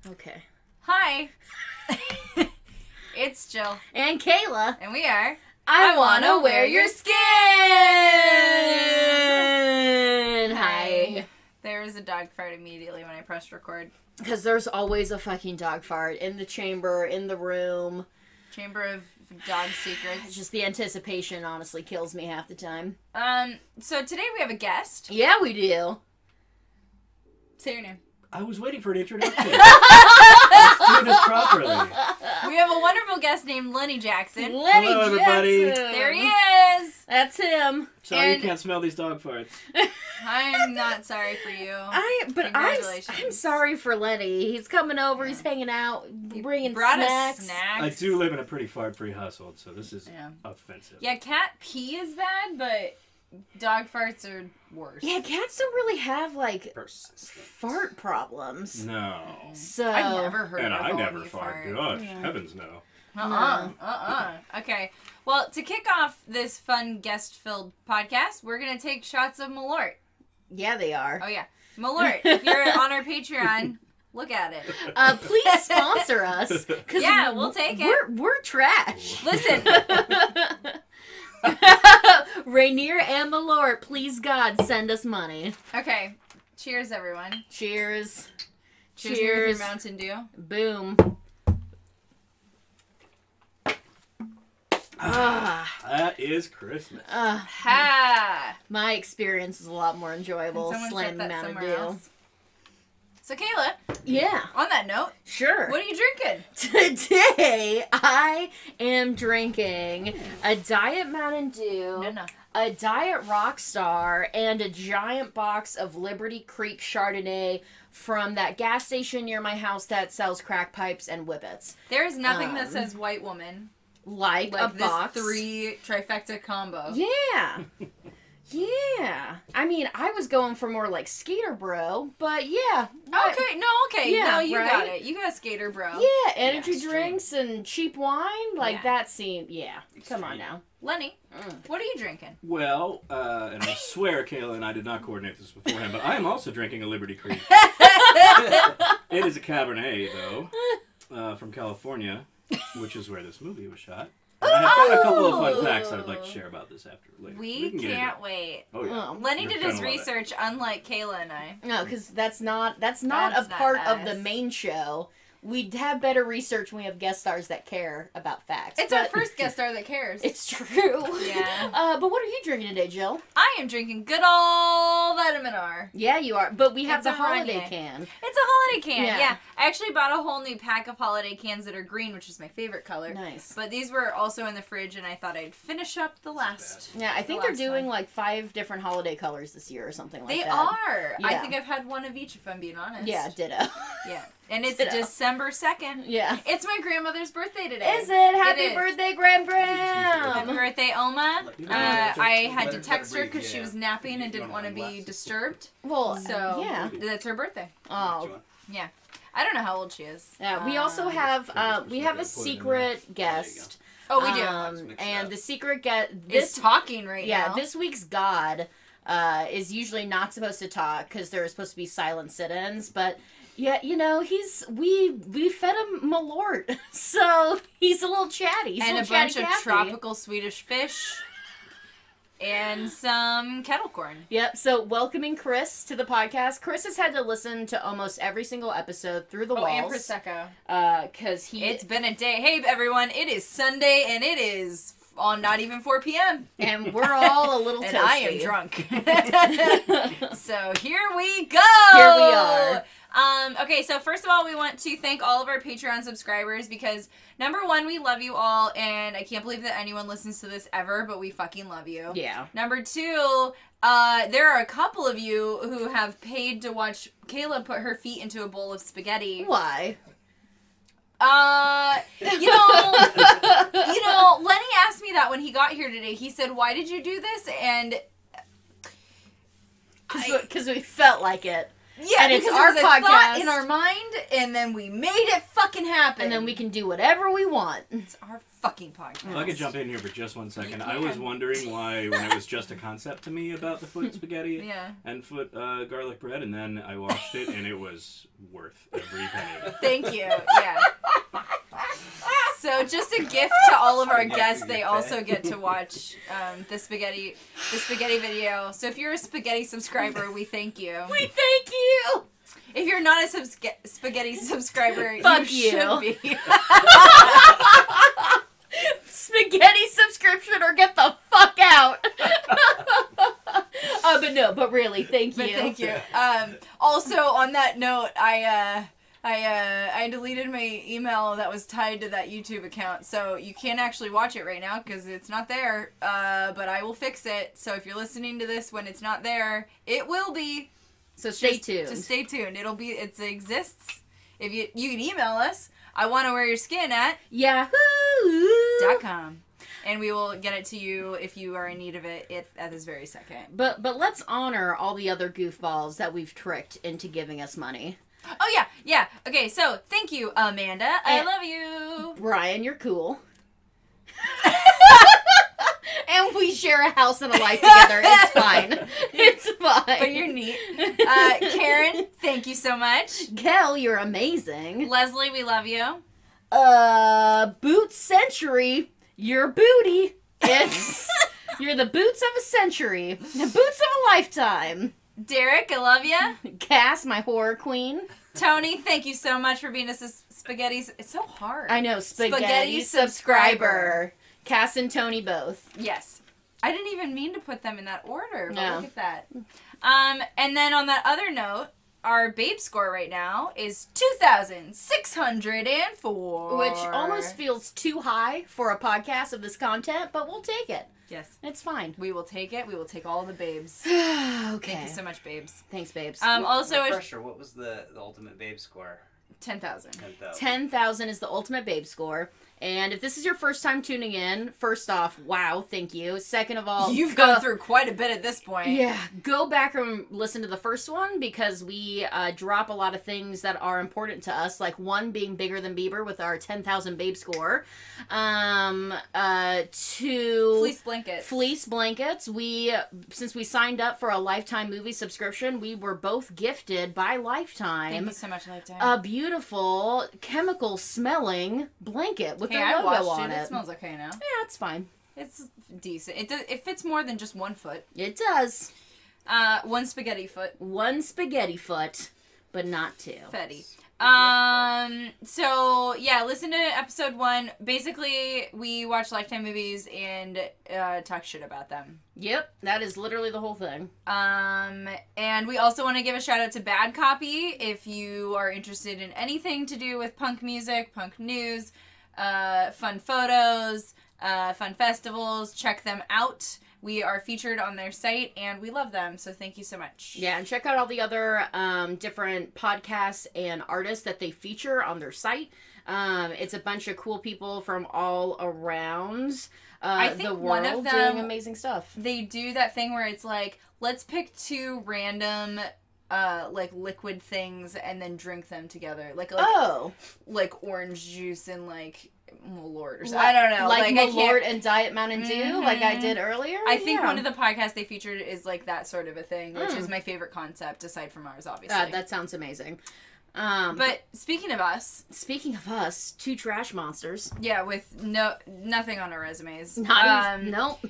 Okay. Hi. It's Jill. And Kayla. And we are... I Wanna Wear Your Skin! Hi. There was a dog fart immediately when I pressed record. Because there's always a fucking dog fart in the chamber, in the room. Chamber of Dog Secrets. Just the anticipation honestly kills me half the time. So today we have a guest. Yeah, we do. Say your name. I was waiting for an introduction. Let's do this properly. We have a wonderful guest named Lenny Jackson. Lenny Hello, everybody. Jackson. There he is. That's him. Sorry And- you can't smell these dog farts. I'm not sorry for you. I'm Congratulations. sorry for Lenny. He's coming over. He's hanging out, bringing Brought snacks. us snacks. I do live in a pretty fart-free household, so this is Yeah. offensive. Yeah, cat pee is bad, but dog farts are worse. Yeah, cats don't really have like Persistent. fart problems. No. So I've never heard And of I all never you fart. fart. Gosh, Yeah. heavens no. Okay. Well, to kick off this fun guest-filled podcast, we're going to take shots of Malort. Yeah, they are. Oh, yeah. Malort, if you're on our Patreon, look at it. Please sponsor us. 'Cause Yeah, we'll take it. We're trash. Listen, Rainier and Malort, please God, send us money. okay. Cheers, everyone. Cheers. Cheers. With your Mountain Dew. Boom. That is Christmas. Ha! My experience is a lot more enjoyable Someone set slamming that Mountain somewhere Dew. else. So, Kayla, Yeah, on that note, sure. what are you drinking? Today, I am drinking a Diet Mountain Dew, No. a Diet Rockstar, and a giant box of Liberty Creek Chardonnay from that gas station near my house that sells crack pipes and whippets. There is nothing that says white woman. Like a Like this box. 3 trifecta combo. Yeah. Yeah. I mean, I was going for more like Skater Bro, but yeah. Okay. Yeah, No, you right? got it. You got Skater Bro. Yeah, energy Yeah, drinks and cheap wine, like Yeah. that seemed, yeah. Come on Extreme. now. Lenny, what are you drinking? Well, and I swear, Kayla and I did not coordinate this beforehand, but I am also drinking a Liberty Creek. It is a Cabernet, though, from California, which is where this movie was shot. And I have got a couple of fun facts I'd like to share about this after later. We can get into can't it. wait. Oh, yeah. Oh. Lenny You're did gonna his love it. research, unlike Kayla and I. No, because that's not That's a not part of the us. main show. We'd have better research when we have guest stars that care about facts. It's our but first guest star that cares. It's true. Yeah. But what are you drinking today, Jill? I am drinking good old Vitamin R. Yeah, you are. But we have It's the a holiday Ranye. can. It's a holiday can, Yeah. yeah. I actually bought a whole new pack of holiday cans that are green, which is my favorite color. Nice. But these were also in the fridge, and I thought I'd finish up the last. Yeah, I think the they're last doing one. like 5 different holiday colors this year or something like They that. are. I Yeah. think I've had one of each, if I'm being honest. Yeah, ditto. Yeah. And it's Ditto. December 2nd. Yeah. It's my grandmother's birthday today. Is it? Happy is. birthday, Gram Happy Gram! birthday, Oma. Yeah. I had Let to her text her breathe, because she yeah. was napping and You didn't don't want to have be glasses. disturbed. Well, So yeah. that's her birthday. Oh, Yeah. I don't know how old she is. yeah. We also have we have a secret guest. Oh, we do. Let's mix it And up. the secret guest Is talking right yeah, now. this week's God is usually not supposed to talk because there are supposed to be silent sit-ins, but yeah, you know, we fed him Malort, so he's a little chatty. He's and a little bunch of chatty-Cathy. tropical Swedish fish. And some kettle corn. Yep. So welcoming Chris to the podcast. Chris has had to listen to almost every single episode through the Oh, and walls. Prosecco. Because he It's been a day. Hey, everyone, it is Sunday, and it is on not even 4 p.m. and we're all a little And toasty. I am drunk. So here we go. Here we are. Okay, so first of all, we want to thank all of our Patreon subscribers because, number one, we love you all, and I can't believe that anyone listens to this ever, but we fucking love you. Yeah. Number two, there are a couple of you who have paid to watch Kayla put her feet into a bowl of spaghetti. Why? You know, Lenny asked me that when he got here today. He said, "Why did you do this?" And Because we felt like it. Yeah, and it's because our it was a thought podcast. in our mind, and then we made it fucking happen. And then we can do whatever we want. It's our fucking podcast. If I could jump in here for just 1 second, I can. was wondering why, when it was just a concept to me about the foot spaghetti Yeah. and foot garlic bread, and then I watched it, and it was worth every penny. Thank you. Yeah. So just a gift to all of our guests. They also get to watch the spaghetti video. So if you're a spaghetti subscriber, we thank you. We thank you! If you're not a spaghetti subscriber, Fuck you should you. be. Spaghetti subscription or get the fuck out! But really, thank you. But thank you. Also, on that note, I deleted my email that was tied to that YouTube account, so you can't actually watch it right now because it's not there. But I will fix it. So if you're listening to this when it's not there, it will be. So stay tuned. Just stay tuned. It exists. If you can email us. I want to wear your skin at Yahoo.com. and we will get it to you if you are in need of it at this very second. But let's honor all the other goofballs that we've tricked into giving us money. Oh yeah. Okay, so thank you, Amanda. I And- love you. Brian, you're cool. And we share a house and a life together. It's fine. It's fine. But you're neat. Karen, thank you so much. Kel, you're amazing. Leslie, we love you. Boots Century, your booty. It's you're the boots of a century. The boots of a lifetime. Derek, I love you. Cass, my horror queen. Tony, thank you so much for being a spaghetti. It's so hard. I know, spaghetti Spaghetti subscriber. Cass and Tony both. Yes. I didn't even mean to put them in that order, but No. look at that. And then on that other note, our babe score right now is 2,604. Which almost feels too high for a podcast of this content, but we'll take it. Yes. It's fine. We will take it. We will take all the babes. Okay. Thank you so much, babes. Thanks, babes. Also, Refresher, what was the ultimate babe score? 10,000. 10,000. 10,000 is the ultimate babe score. And if this is your first time tuning in, first off, wow, thank you. Second of all, You've gone through quite a bit at this point. Yeah, go back and listen to the first one because we drop a lot of things that are important to us, like one being bigger than Bieber with our 10,000 babe score. Two, Fleece blankets. fleece blankets. Since we signed up for a Lifetime movie subscription, we were both gifted by Lifetime Thank you so much, Lifetime. a beautiful chemical smelling blanket with Hey, their I logo watched on it. it. It smells okay now. Yeah, it's fine. It's decent. It fits more than just 1 foot. It does. 1 spaghetti foot. One spaghetti foot, but not two. Fetty. So yeah, listen to episode 1. Basically, we watch Lifetime movies and talk shit about them. Yep, that is literally the whole thing. And we also want to give a shout out to Bad Copy if you are interested in anything to do with punk music, punk news, fun photos, fun festivals. Check them out. We are featured on their site, and we love them, so thank you so much. Yeah, and check out all the other different podcasts and artists that they feature on their site. It's a bunch of cool people from all around I think the world one of them- doing amazing stuff. They do that thing where it's like, let's pick 2 random, like, liquid things and then drink them together. Like orange juice and, like, Malort or something. I don't know. Like I Malort can't- and Diet Mountain Dew, like I did earlier. I think Yeah. one of the podcasts they featured is like that sort of a thing, which is my favorite concept aside from ours, obviously. That sounds amazing. But speaking of us, Speaking of us, 2 trash monsters. yeah, with nothing on our resumes. Not even, nope.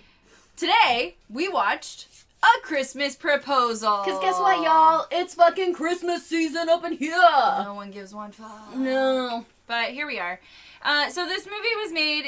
Today we watched A Christmas Proposal. Because guess what, y'all? It's fucking Christmas season up in here. No one gives one fuck. No. But here we are. So this movie was made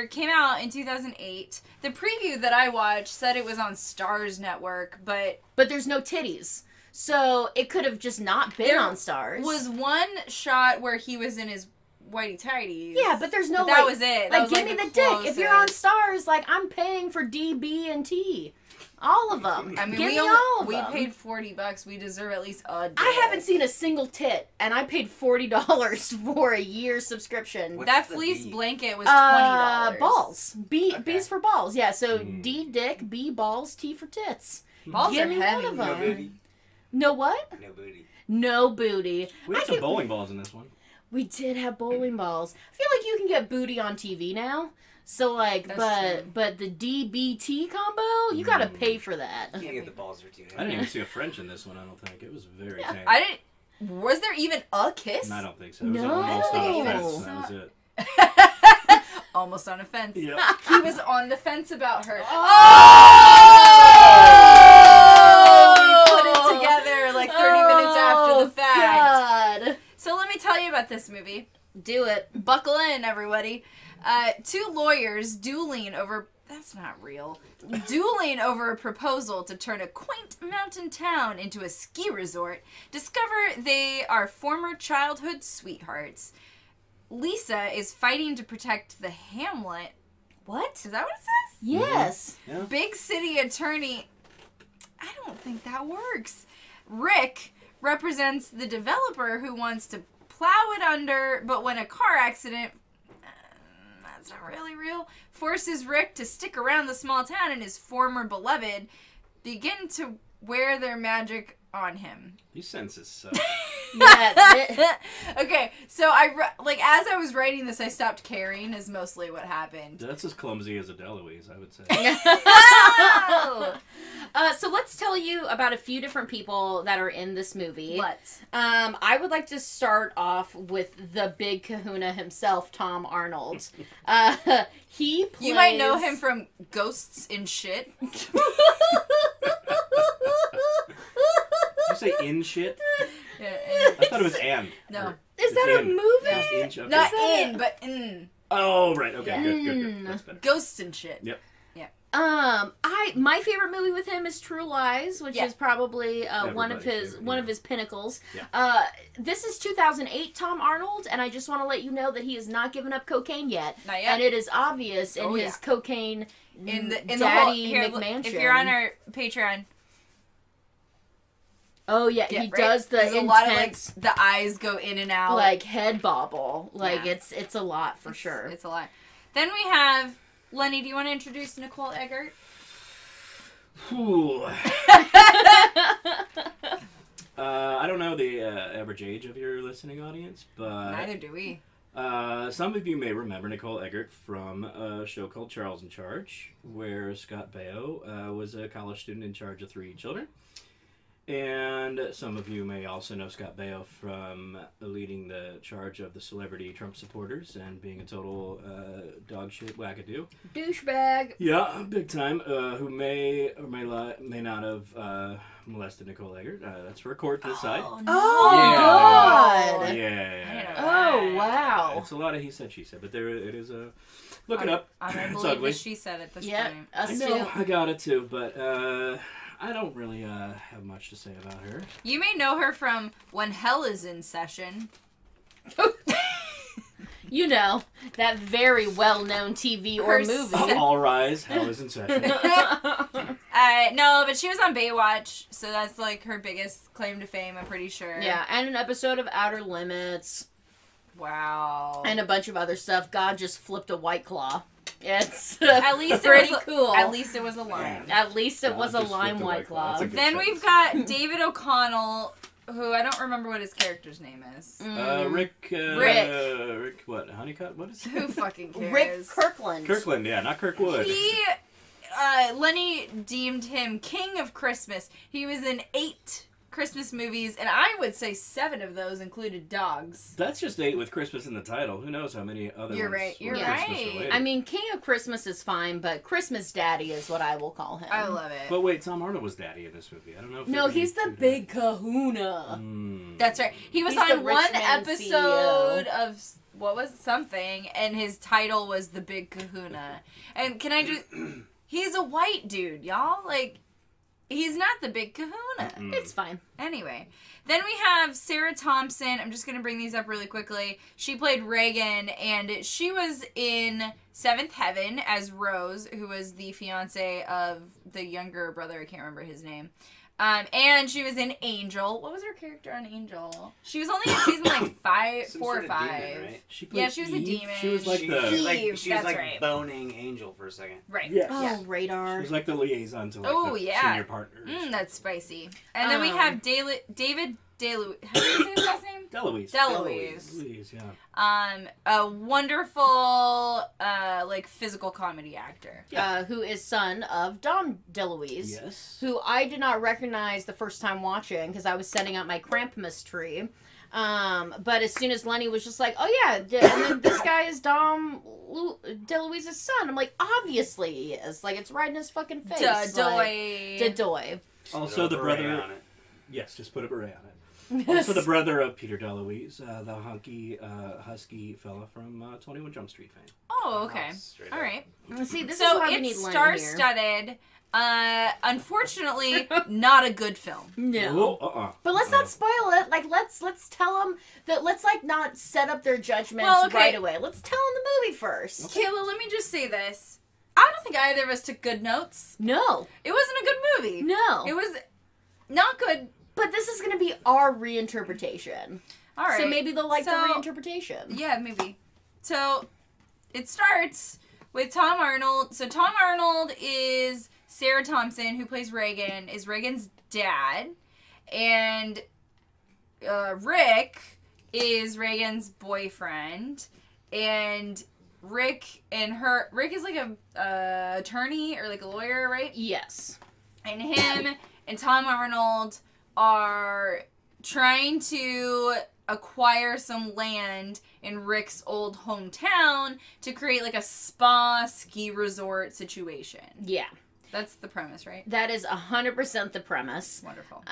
came out in 2008. The preview that I watched said it was on Starz Network, but But there's no titties. So it could have just not been There on Stars. was one shot where he was in his whitey tighties. Yeah, but there's no that like, was it. That Like, was, give like, me the dick. If you're on closest. Stars, like, I'm paying for D, B, and T. All of them. I mean, give we me all of we them. paid $40. We deserve at least a dick. I haven't seen a single tit, and I paid $40 for a year subscription. What's That the fleece B? blanket was $20. Balls. B, Okay. B's for balls. Yeah, so Mm. D, dick, B, balls, T for tits. Balls Give are me one heavy. of No them. booty. No what? No booty. No booty. We had some bowling balls in this one. We did have bowling balls. I feel like you can get booty on TV now. So like, That's but the DBT combo, you gotta pay for that. You can't get the balls or two. I didn't even see a French in this one. I don't think it was very tame. I didn't. Was there even a kiss? I don't think so. It was No. almost on a I fence, don't and that was it. Almost on a fence. Yep. He was on the fence about her. Oh! We put it together like 30 minutes after the fact. God. So let me tell you about this movie. Do it. Buckle in, everybody. Two lawyers dueling over... That's not real. Dueling over a proposal to turn a quaint mountain town into a ski resort, discover they are former childhood sweethearts. Lisa is fighting to protect the hamlet. What? Is that what it says? Yes. Yeah. Big city attorney. I don't think that works. Rick represents the developer who wants to plow it under, but when a car accident, that's not really real, forces Rick to stick around the small town and his former beloved begin to wear their magic on him. These sentences suck. Yeah. Okay, so as I was writing this, I stopped caring is mostly what happened. That's as clumsy as a Deloise, I would say. So let's tell you about a few different people that are in this movie. Let's. I would like to start off with the big kahuna himself, Tom Arnold. He plays... You might know him from Ghosts in Shit. Did you say in shit? Yeah, I thought it was and. No. Or- Is it's that a in. movie? It's inch, okay. Not that in, but in. Oh, right. Okay, Yeah. good. That's better. Ghosts and Shit. Yep. My favorite movie with him is True Lies, which Yeah. is probably one of Everybody's his favorite, pinnacles. Yeah. This is 2008 Tom Arnold, and I just want to let you know that he has not given up cocaine yet. Not yet. And it is obvious in his cocaine in the whole, daddy here, McMansion. if you're on our Patreon, oh yeah, he right? does the There's intense, a lot of like the eyes go in and out, like head bobble. Like Yeah. it's a lot for sure. It's a lot. Then we have Lenny. Do you want to introduce Nicole Eggert? Ooh. I don't know the average age of your listening audience, but Neither do we. some of you may remember Nicole Eggert from a show called Charles in Charge, where Scott Baio was a college student in charge of 3 children. And some of you may also know Scott Baio from leading the charge of the celebrity Trump supporters and being a total dog shit wackadoo. Douchebag. Yeah, big time. Who may or may not have molested Nicole Eggert. That's for a court to decide. Oh, Oh Yeah. God. Yeah. Oh wow. It's a lot of he said, she said, but there it is. Look it up. I don't It's believe ugly. that she said at this Yeah, point. us I too. know, I got it too, but I don't really have much to say about her. You may know her from When Hell Is in Session. You know, that very well-known TV or Her movie. All rise, hell is in session. No, but she was on Baywatch, so that's like her biggest claim to fame, I'm pretty sure. Yeah, and an episode of Outer Limits. Wow. And a bunch of other stuff. God just flipped a White Claw. It's At least pretty it was cool. At least it was a line. At least it God was a just lime flipped a White White Claw. Claw. That's a good Then sentence. we've got David O'Connell, who I don't remember what his character's name is. Rick. Rick. What? Honeycutt? What is it? Who fucking cares? Rick Kirkland. Kirkland. Yeah, not Kirkwood. Lenny deemed him King of Christmas. He was in 8 Christmas movies, and I would say 7 of those included dogs. That's just 8 with Christmas in the title. Who knows how many other You're ones right, were you're Christmas right. related. I mean, King of Christmas is fine, but Christmas Daddy is what I will call him. I love it. But wait, Tom Arnold was daddy in this movie. I don't know if No, they're he's the gonna do big kahuna. that. That's right. He was He's the on rich one man episode of what was it, something, and his title was The Big Kahuna. And can I just... He's a white dude, y'all. Like, he's not the Big Kahuna. It's fine. Anyway, then we have Sarah Thompson. I'm just going to bring these up really quickly. She played Reagan, and she was in Seventh Heaven as Rose, who was the fiance of the younger brother. I can't remember his name. And she was in Angel. What was her character on Angel? She was only in season like Some 4 or sort of 5. demon, right? She Yeah, she was a Eve. demon. She was like She the. was like, Eve, she was that's like right. boning Angel for a second. Right. Yes. Oh, Yeah. She radar. was like the liaison to like Oh, the yeah. senior partners. That's spicy. And then we have David DeLuise. How do you say his last name? DeLuise. DeLuise. DeLuise, yeah. A wonderful, like, physical comedy actor. Who is son of Dom DeLuise. Yes. Who I did not recognize the first time watching because I was setting up my Krampus tree. But as soon as Lenny was just like, oh yeah, and then this guy is Dom DeLuise's son. I'm like, obviously he is. Like, it's right in his fucking face. Dadoy. Also the brother... on it. Yes, just put a beret on it. Also the brother of Peter DeLuise, the hunky, husky fella from 21 Jump Street fame. Oh, okay. Straight All up. right. See, this is So why we need it's Lenny here. star-studded. Unfortunately, not a good film. No. Oh, But let's not spoil it. Like, let's tell them that. Let's like not set up their judgments Well, okay. right away. Let's tell them the movie first. Kayla, let me just say this. I don't think either of us took good notes. No, It wasn't a good movie. no. It was not good. But this is going to be our reinterpretation. All right. So maybe they'll like the So- reinterpretation. Yeah, maybe. So it starts with Tom Arnold. So Tom Arnold is Sarah Thompson, who plays Reagan, is Reagan's dad. And Rick is Reagan's boyfriend. And Rick is like a attorney or like a lawyer, right? Yes. And him and Tom Arnold are trying to acquire some land in Rick's old hometown to create like a spa ski resort situation. Yeah. That's the premise, right? That is 100% the premise. Wonderful.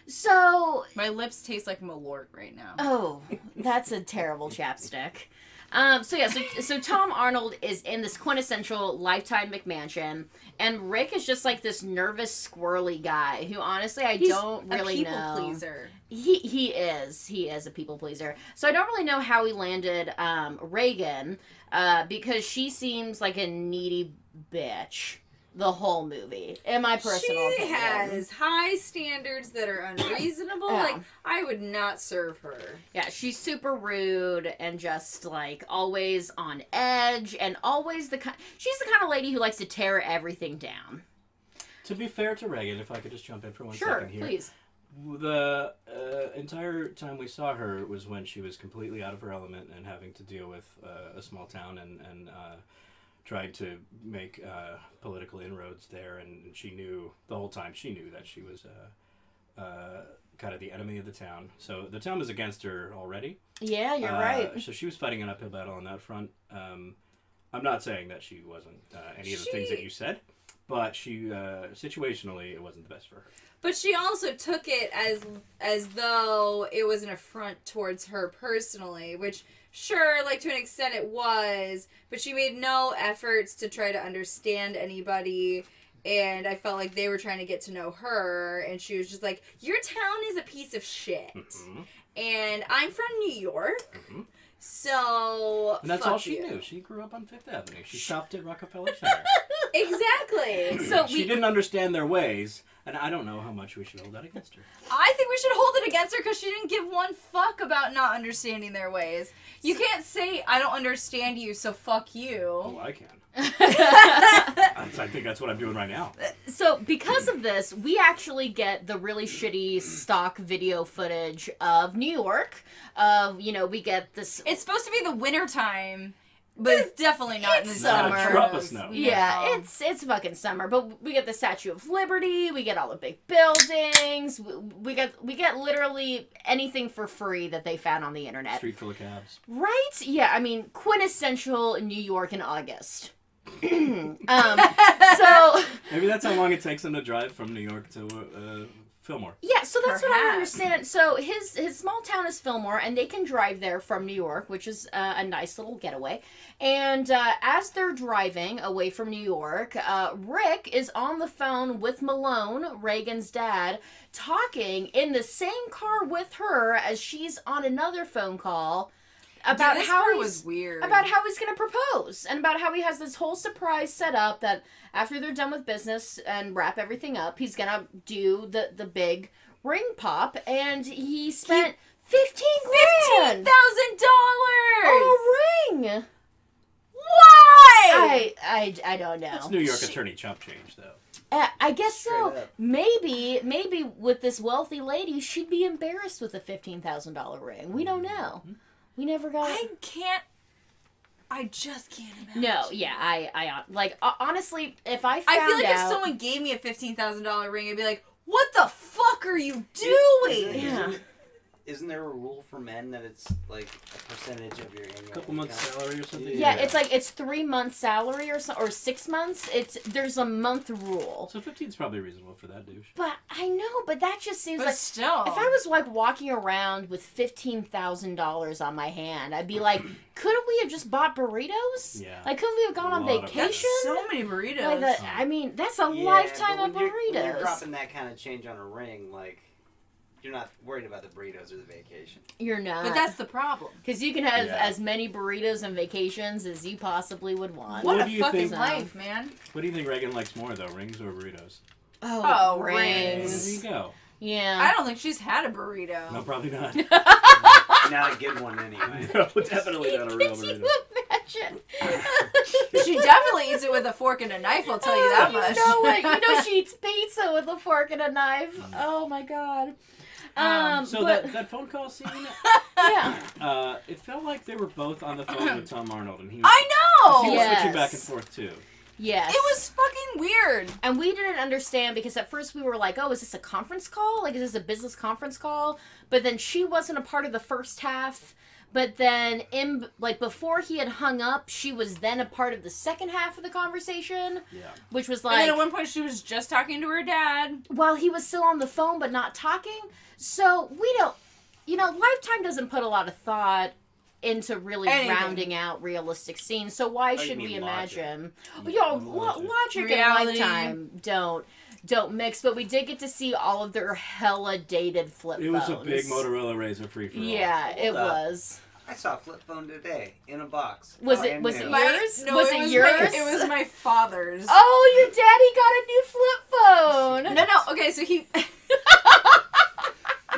So My lips taste like Malort right now. oh, that's a terrible chapstick. So Tom Arnold is in this quintessential Lifetime McMansion, and Rick is just like this nervous, squirrely guy who honestly He's don't really a people know. pleaser. He is a people pleaser. So I don't really know how he landed Reagan, because she seems like a needy bitch the whole movie, in my personal She opinion. has high standards that are unreasonable. Yeah. Like, I would not serve her. Yeah, she's super rude and just like always on edge, and always she's the kind of lady who likes to tear everything down. To be fair to Reagan, if I could just jump in for one Sure, second here. please. The entire time we saw her was when she was completely out of her element and having to deal with a small town and trying to make political inroads there. And she knew the whole time, that she was kind of the enemy of the town. So the town was against her already. Yeah, you're right. So she was fighting an uphill battle on that front. I'm not saying that she wasn't any of the things that you said, but she situationally, it wasn't the best for her. But she also took it as though it was an affront towards her personally, which, sure, like, to an extent it was, but she made no efforts to try to understand anybody, and I felt like they were trying to get to know her, and she was just like, your town is a piece of shit, and I'm from New York, so And that's fuck all she you. knew. She grew up on Fifth Avenue. She shopped at Rockefeller Center. Exactly. So She didn't understand their ways, and I don't know how much we should hold that against her. I think we should hold it against her because she didn't give one fuck about not understanding their ways. You can't say, I don't understand you, so fuck you. Oh, I can. I think that's what I'm doing right now. So because of this, we actually get the really shitty stock video footage of New York. We get this. It's supposed to be the winter time, but it's definitely not in the it's summer. summer. Drop of snow. Yeah, it's fucking summer, but we get the Statue of Liberty, we get all the big buildings, we get literally anything for free that they found on the internet. Street full of cabs. Right? Yeah, I mean, quintessential New York in August. So Maybe that's how long it takes them to drive from New York to Fillmore. yeah, so that's what I don't Perhaps. understand. So his small town is Fillmore, and they can drive there from New York, which is a nice little getaway. And as they're driving away from New York, Rick is on the phone with Malone, Reagan's dad, talking in the same car with her as she's on another phone call about Dude, this how part he's was weird. about how he's going to propose, and about how he has this whole surprise set up that after they're done with business and wrap everything up, he's going to do the big ring pop, and he spent $15,000 $15,000 on a ring. Why? I don't know. That's New York attorney chump change, though. I guess so. Straight up. Maybe with this wealthy lady, she'd be embarrassed with a $15,000 ring. We don't know. We never got. I just can't imagine. No, yeah, I like honestly, if I found I feel like out, if someone gave me a $15,000 ring, I'd be like, "What the fuck are you doing?" Yeah. Isn't there a rule for men that it's like a percentage of your annual A couple months income? salary or something. yeah, it's like it's 3 months salary or 6 months. There's a month rule. So 15's probably reasonable for that douche. But I know, but that just seems But like still, if I was like walking around with $15,000 on my hand, I'd be like, couldn't we have just bought burritos? Yeah. Like, couldn't we have gone A on lot of- that's vacation? so many burritos. Like I mean, that's a Yeah, lifetime but of when you're burritos. dropping that kind of change on a ring, like, you're not worried about the burritos or the vacation. You're not. But that's the problem. because you can have Yeah. as many burritos and vacations as you possibly would want. What What do a you fucking think- life, man. What do you think Reagan likes more, though, rings or burritos? Oh, rings. There rings. you go. Yeah. I don't think she's had a burrito. No, probably not. Not a good one anyway. No, definitely not a real Could you burrito. imagine? She definitely eats it with a fork and a knife, I'll tell you that much. You know it. You know she eats pizza with a fork and a knife. Oh my god. So but, that phone call scene, yeah. it felt like they were both on the phone with Tom Arnold, and he was, I he know! was Yes. switching back and forth too. Yes. It was fucking weird. And we didn't understand because at first we were like, oh, is this a conference call? Like, is this a business conference call? But then she wasn't a part of the first half. But then, before he had hung up, she was then a part of the second half of the conversation, Yeah. which was And like, then at one point she was just talking to her dad. while he was still on the phone but not talking. So we don't, Lifetime doesn't put a lot of thought into really Anything. rounding out realistic scenes. So why you should mean we Logic. imagine? Logic. Logic and Reality. Lifetime don't mix. But we did get to see all of their hella dated flip It was phones. a big Motorola Razr free for all. Yeah, it Hold up. was. I saw a flip phone today in a box. Was Brand it- was new. it yours? No, Was it it was yours? it was my father's. Oh, your daddy got a new flip phone. No, no. Okay, so he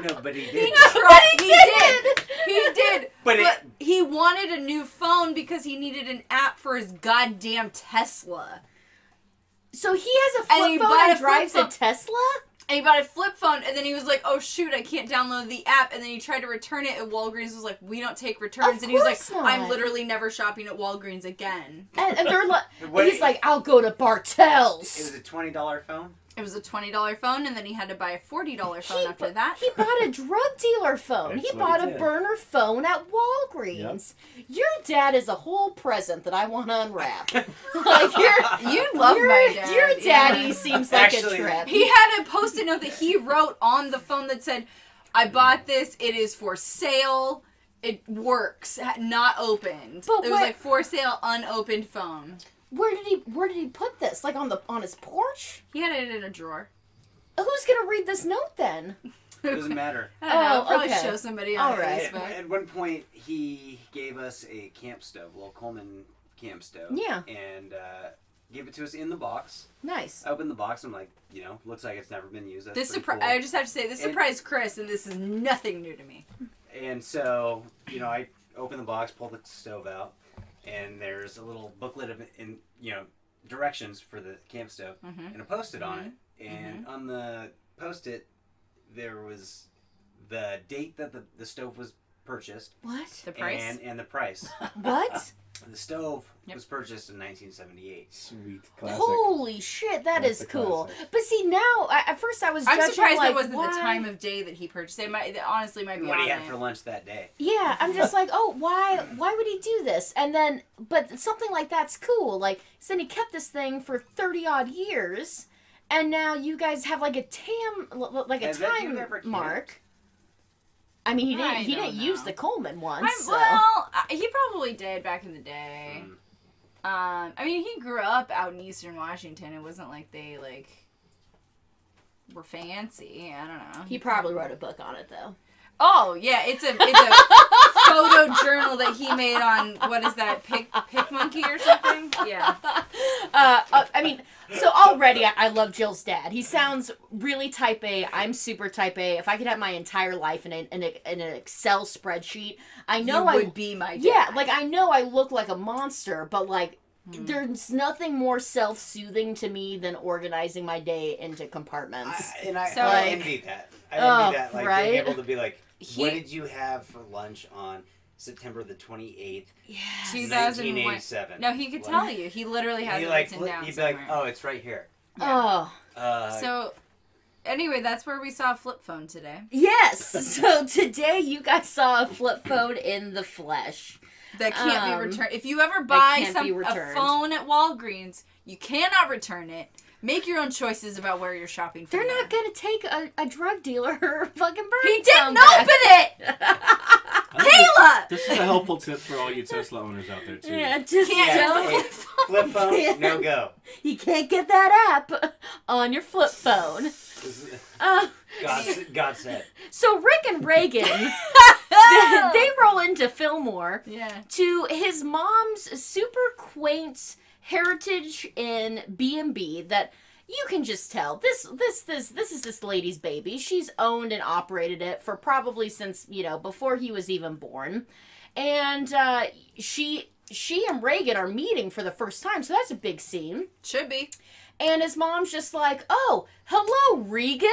No, but he he did. tried. He He did. did. He did. But But he wanted a new phone because he needed an app for his goddamn Tesla. So he has a And he flip phone bought and a flip drives a phone. Tesla? And he bought a flip phone, and then he was like, "Oh shoot, I can't download the app." And then he tried to return it, and Walgreens was like, "We don't take returns." Of And he was like, course not. "I'm literally never shopping at Walgreens again." And they're like, Wait. he's like, I'll go to Bartell's. It was a $20 phone. It was a $20 phone, and then he had to buy a $40 phone after that. He bought a drug dealer phone. That's He what bought he a did. burner phone at Walgreens. Your dad is a whole present that I want to unwrap. Like You love my dad. Your daddy yeah. seems like Actually, a trip. He had a post-it note that he wrote on the phone that said, "I bought this. It is for sale. It works. Not opened." But it was what- like for sale, unopened phone. Where did he put this? Like on his porch? He had it in a drawer. Who's gonna read this note then? It doesn't matter. I don't know. I'll Oh, probably okay. show somebody on All right. Facebook. At one point, he gave us a camp stove, a little Coleman camp stove. Yeah. And gave it to us in the box. Nice. I opened the box. I'm like, looks like it's never been used. That's This pretty surprise. cool. I just have to say, this And- surprised Chris, and this is nothing new to me. And so, I opened the box, pulled the stove out, and there's a little booklet of directions for the camp stove, Mhm. and a post-it on it. And on the post-it, there was the date that the stove was purchased What? The price. and the price. What? The stove Yep. was purchased in 1978. Sweet. Classic. Holy shit, that That's is a cool. classic. But see, now, at first I was I'm judging, surprised like, that wasn't why? the time of day that he purchased it. It honestly might be What on he had it. for lunch that day. Yeah, I'm just like, oh, why would he do this? And then, but something like that's cool. Like, so then he kept this thing for 30-odd years, and now you guys have like a Has that dude time ever camped? mark. I mean, he I didn't don't use know. the Coleman one, so. He probably did back in the day. Mm. I mean, he grew up out in Eastern Washington. It wasn't like they were fancy. I don't know. He probably wrote a book on it, though. Oh yeah, it's a photo journal that he made on what is that PicMonkey or something? Yeah. I mean, so already I love Jill's dad. He sounds really type A. I'm super type A. If I could have my entire life in an Excel spreadsheet, I know you I would be my dad. Yeah, like I know I look like a monster, but like there's nothing more self-soothing to me than organizing my day into compartments. I like- envy that. I envy that. Like right? being able to be like, He- what did you have for lunch on September the 28th, Yeah. 1987? No, he could tell you. He literally had He'd it like, written down he'd be like, somewhere. oh, it's right here. Oh. So, anyway, that's where we saw a flip phone today. Yes. So today you guys saw a flip phone in the flesh. That can't be Um, returned. If you ever buy can't be a returned. phone at Walgreens, you cannot return it. Make your own choices about where you're shopping from. They're not gonna take a drug dealer fucking bird. He didn't open it! Kayla! This is a helpful tip for all you Tesla owners out there too. Yeah, just Can't don't. just Flip phone, Yeah. no go. You can't get that app on your flip phone. This is- Uh, God said. so Rick and Reagan, they roll into Fillmore Yeah. to his mom's super quaint Heritage Inn B&B that you can just tell this is this lady's baby. She's owned and operated it for probably since, before he was even born. And she and Reagan are meeting for the first time, so that's a big scene. Should be. And his mom's just like, "Oh, hello, Regan."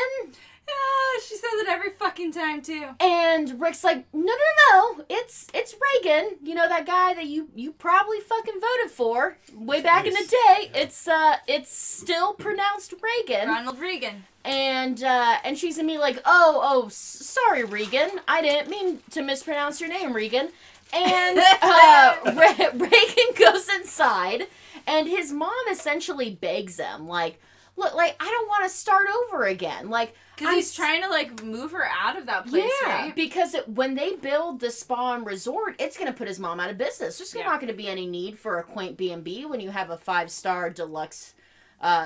Yeah, she says it every fucking time, too. And Rick's like, no, it's Reagan. You know, that guy that you probably fucking voted for way back in the day. It's still pronounced Reagan. Ronald Reagan. And she's gonna be like, oh, sorry, Regan. I didn't mean to mispronounce your name, Regan. And Reagan goes inside, and his mom essentially begs him, like, look, like, I don't want to start over again. Like, Because he's trying to, like, move her out of that place, right? because when they build the spa and resort, it's going to put his mom out of business. There's Yeah. not going to be any need for a quaint B&B when you have a 5-star deluxe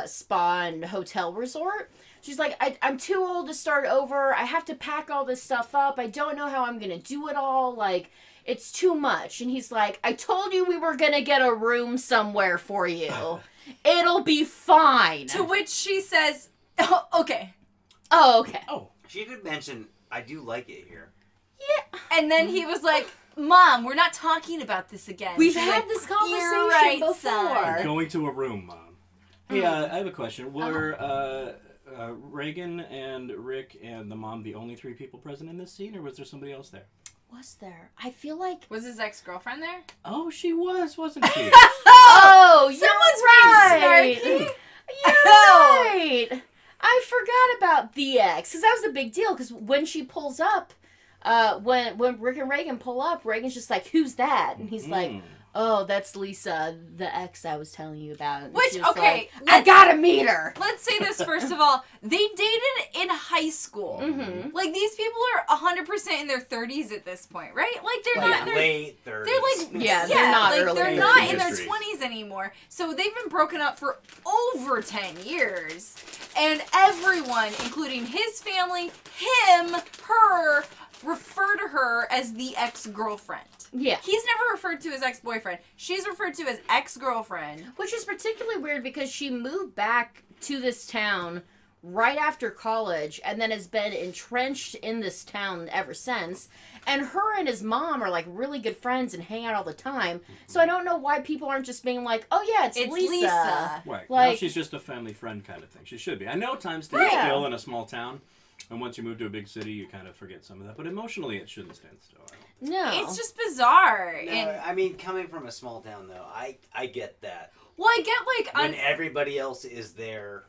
spa and hotel resort. She's like, I'm too old to start over. I have to pack all this stuff up. I don't know how I'm going to do it all. Like, it's too much. And he's like, I told you we were going to get a room somewhere for you. It'll be fine. To which she says, oh, okay. Oh, okay. Oh, She did mention, I do like it here. And then he was like, Mom, we're not talking about this again. We've She's had like, this "You're conversation right, before. son." going to a room, Mom. Hey, I have a question. Were Reagan and Rick and the mom the only 3 people present in this scene, or was there somebody else there? Was there? I feel like... Was his ex-girlfriend there? Oh, she wasn't she? Oh, you're Someone's being right. snarky. You're right. I forgot about the ex, because that was a big deal, because when she pulls up, when Rick and Reagan pull up, Reagan's just like, who's that? And he's like, oh, that's Lisa, the ex I was telling you about. And Which, she was okay, like, I gotta meet her. Let's say this first of all. They dated in high school. Mm-hmm. Like, these people are 100% in their 30s at this point, right? Like, they're not in their... Late 30s. They're like, Yeah, they're not like, early they're in not their in their history. 20s anymore. So they've been broken up for over 10 years. And everyone, including his family, him, her, refer to her as the ex-girlfriend. Yeah. He's never referred to as ex-boyfriend. She's referred to as ex-girlfriend. Which is particularly weird because she moved back to this town right after college and then has been entrenched in this town ever since. And her and his mom are like really good friends and hang out all the time. So I don't know why people aren't just being like, oh yeah, it's Lisa. Right. Like- Now she's just a family friend kind of thing. She should be. I know time stands Right. still in a small town. And once you move to a big city, you kind of forget some of that. But emotionally, it shouldn't stand still. I don't think. No. It's just bizarre. No, And, I mean, coming from a small town, though, I get that. well, I get, like, When everybody else is there